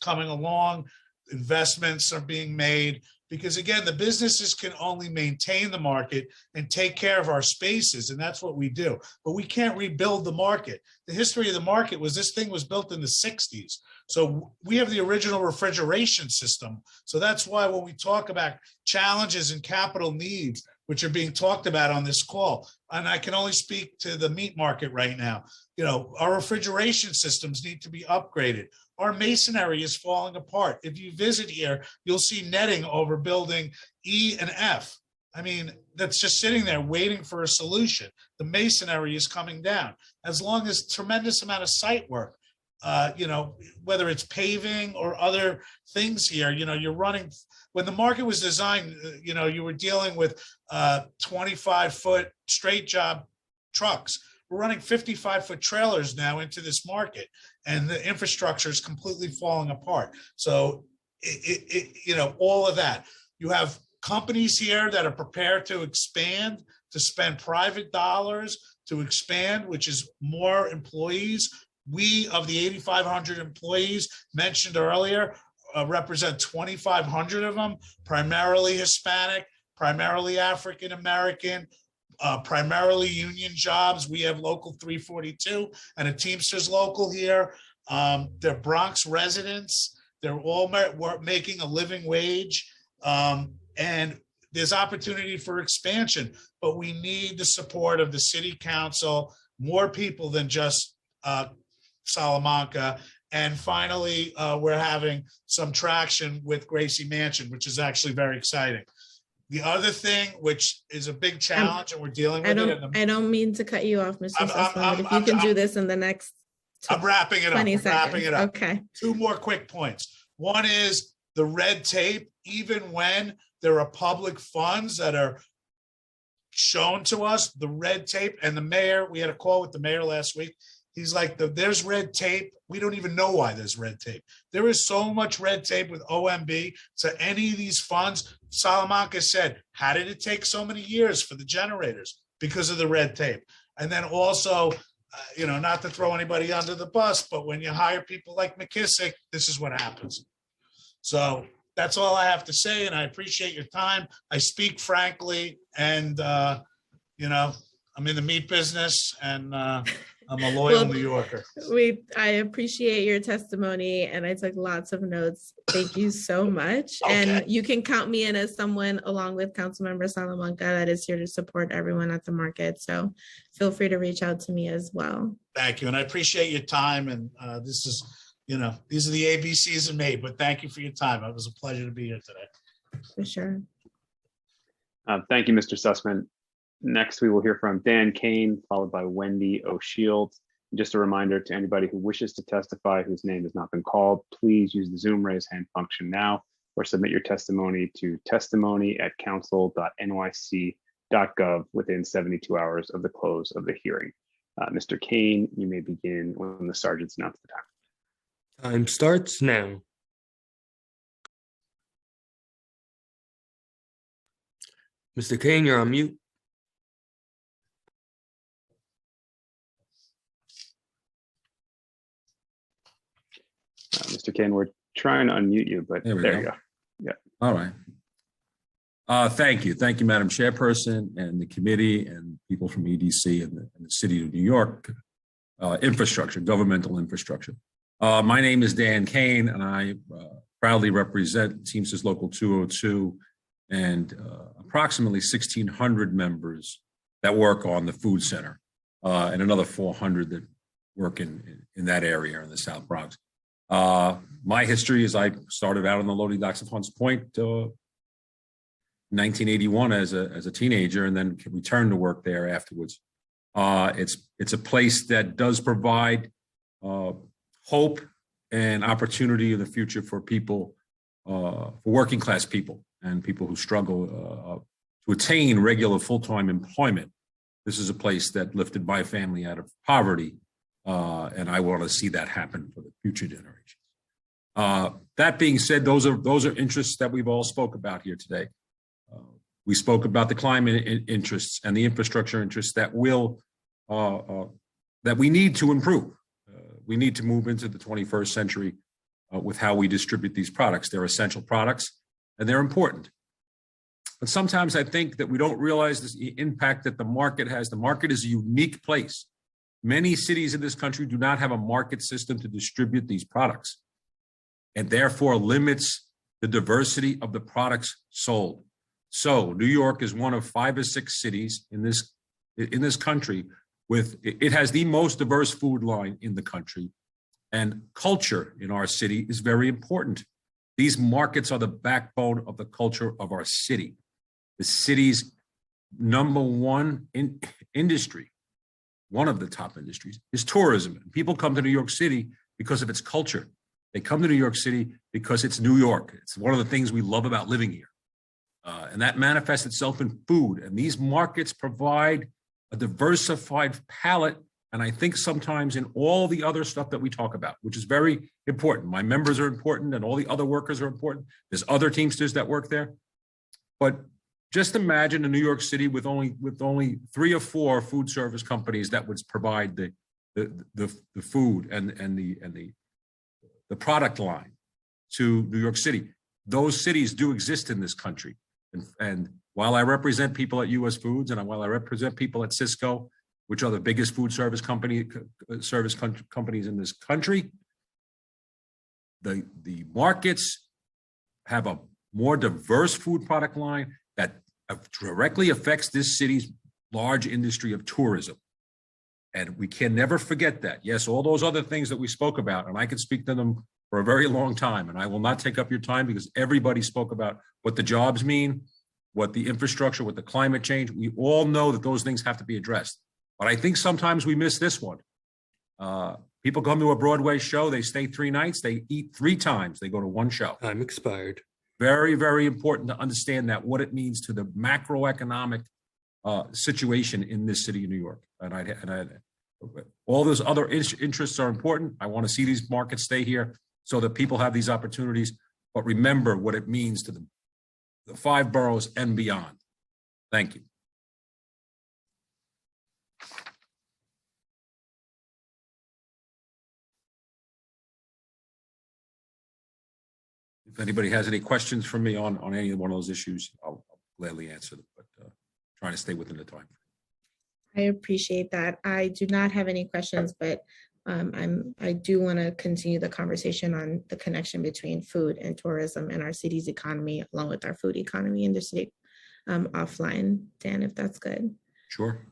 coming along. Investments are being made because, again, the businesses can only maintain the market and take care of our spaces, and that's what we do. But we can't rebuild the market. The history of the market was this thing was built in the 60s. So we have the original refrigeration system. So that's why when we talk about challenges and capital needs, which are being talked about on this call, and I can only speak to the meat market right now, our refrigeration systems need to be upgraded. Our masonry is falling apart. If you visit here, you'll see netting over building E and F. I mean, that's just sitting there waiting for a solution. The masonry is coming down. As long as tremendous amount of site work, whether it's paving or other things here, you're running. When the market was designed, you were dealing with 25-foot straight job trucks. We're running 55-foot trailers now into this market, and the infrastructure is completely falling apart. So, all of that. You have companies here that are prepared to expand, to spend private dollars to expand, which is more employees. We, of the 8,500 employees mentioned earlier, represent 2,500 of them, primarily Hispanic, primarily African-American, primarily union jobs. We have Local 342 and a Teamsters local here. They're Bronx residents. They're all making a living wage. And there's opportunity for expansion, but we need the support of the city council, more people than just Salamanca. And finally, we're having some traction with Gracie Mansion, which is actually very exciting. The other thing, which is a big challenge, and we're dealing with I don't mean to cut you off, Mr. Sussman, but if you can do this in the next I'm wrapping it up. 20 seconds. Wrapping it up. Okay. Two more quick points. One is the red tape, even when there are public funds that are shown to us, the red tape, and the mayor, we had a call with the mayor last week. He's like, there's red tape. We don't even know why there's red tape. There is so much red tape with OMB to any of these funds. Salamanca said, how did it take so many years for the generators? Because of the red tape. And then also, not to throw anybody under the bus, but when you hire people like McKissick, this is what happens. So that's all I have to say, and I appreciate your time. I speak frankly, and, I'm in the meat business, and I'm a loyal New Yorker. I appreciate your testimony, and I took lots of notes. Thank you so much. Okay. And you can count me in as someone, along with Councilmember Salamanca, that is here to support everyone at the market. So feel free to reach out to me as well. Thank you, and I appreciate your time. And this is, these are the ABCs of me, but thank you for your time. It was a pleasure to be here today. For sure. Thank you, Mr. Sussman. Next, we will hear from Dan Kane, followed by Wendy O'Shield. Just a reminder to anybody who wishes to testify whose name has not been called, please use the Zoom raise hand function now, or submit your testimony to testimony@council.nyc.gov within 72 hours of the close of the hearing. Mr. Kane, you may begin when the sergeants announce the time. Time starts now. Mr. Kane, you're on mute. Mr. Kane, we're trying to unmute you, but There we there you go. go. Yeah. All right. Thank you. Thank you, Madam Chairperson and the committee and people from EDC and the city of New York. Infrastructure, governmental infrastructure. My name is Dan Kane, and I proudly represent Teamsters Local 202 and approximately 1,600 members that work on the food center and another 400 that work in that area in the South Bronx. My history is I started out on the loading docks of Hunts Point 1981 as a teenager, and then returned to work there afterwards. It's a place that does provide hope and opportunity in the future for people, for working class people and people who struggle to attain regular full-time employment. This is a place that lifted my family out of poverty, and I want to see that happen for the future generations. That being said, those are interests that we've all spoke about here today. We spoke about the climate interests and the infrastructure interests that that we need to improve. We need to move into the 21st century with how we distribute these products. They're essential products and they're important. But sometimes I think that we don't realize the impact that the market has. The market is a unique place. Many cities in this country do not have a market system to distribute these products, and therefore limits the diversity of the products sold. So New York is one of 5 or 6 cities in this country it has the most diverse food line in the country, and culture in our city is very important. These markets are the backbone of the culture of our city. The city's #1 industry, one of the top industries, is tourism. And people come to New York City because of its culture. They come to New York City because it's New York. It's one of the things we love about living here. And that manifests itself in food. And these markets provide a diversified palette. And I think sometimes in all the other stuff that we talk about, which is very important. My members are important and all the other workers are important. There's other Teamsters that work there. But just imagine a New York City with only 3 or 4 food service companies that would provide the food and the product line to New York City. Those cities do exist in this country. And while I represent people at US Foods and while I represent people at Cisco, which are the biggest food service companies in this country, the markets have a more diverse food product line that directly affects this city's large industry of tourism. And we can never forget that. Yes, all those other things that we spoke about, and I could speak to them for a very long time, and I will not take up your time because everybody spoke about what the jobs mean, what the infrastructure, what the climate change. We all know that those things have to be addressed. But I think sometimes we miss this one. People come to a Broadway show, they stay 3 nights, they eat 3 times, they go to 1 show. Time expired. Very, very important to understand that what it means to the macroeconomic situation in this city of New York. And all those other interests are important. I want to see these markets stay here so that people have these opportunities, but remember what it means to the 5 boroughs and beyond. Thank you. If anybody has any questions for me on any one of those issues, I'll gladly answer them, but trying to stay within the time. I appreciate that. I do not have any questions, but I do want to continue the conversation on the connection between food and tourism and our city's economy, along with our food economy industry offline, Dan, if that's good. Sure.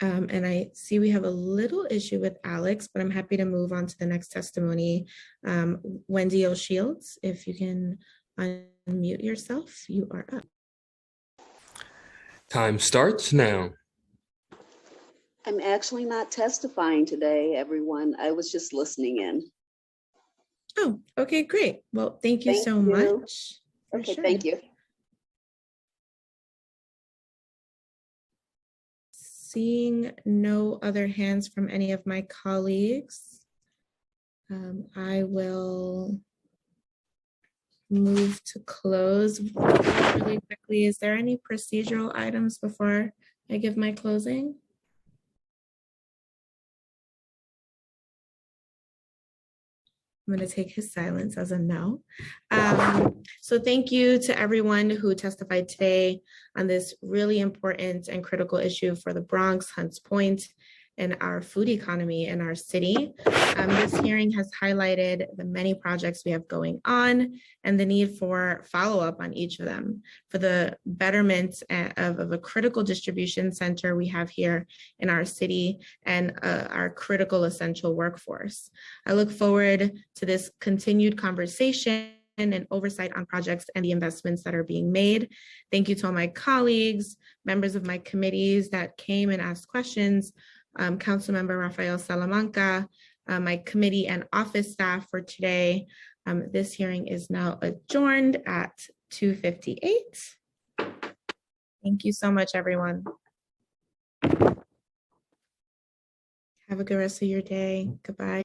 And I see we have a little issue with Alex, but I'm happy to move on to the next testimony. Wendy O'Shields, if you can unmute yourself, you are up. Time starts now. I'm actually not testifying today, everyone. I was just listening in. Oh, okay, great. Well, thank you so much. Okay, thank you. Seeing no other hands from any of my colleagues, I will move to close really quickly. Is there any procedural items before I give my closing? I'm going to take his silence as a no. So thank you to everyone who testified today on this really important and critical issue for the Bronx, Hunts Point, and our food economy in our city. This hearing has highlighted the many projects we have going on and the need for follow-up on each of them for the betterment of a critical distribution center we have here in our city and our critical essential workforce. I look forward to this continued conversation and oversight on projects and the investments that are being made. Thank you to all my colleagues, members of my committees that came and asked questions, Councilmember Rafael Salamanca, my committee and office staff for today. This hearing is now adjourned at 2:58. Thank you so much, everyone. Have a good rest of your day. Goodbye.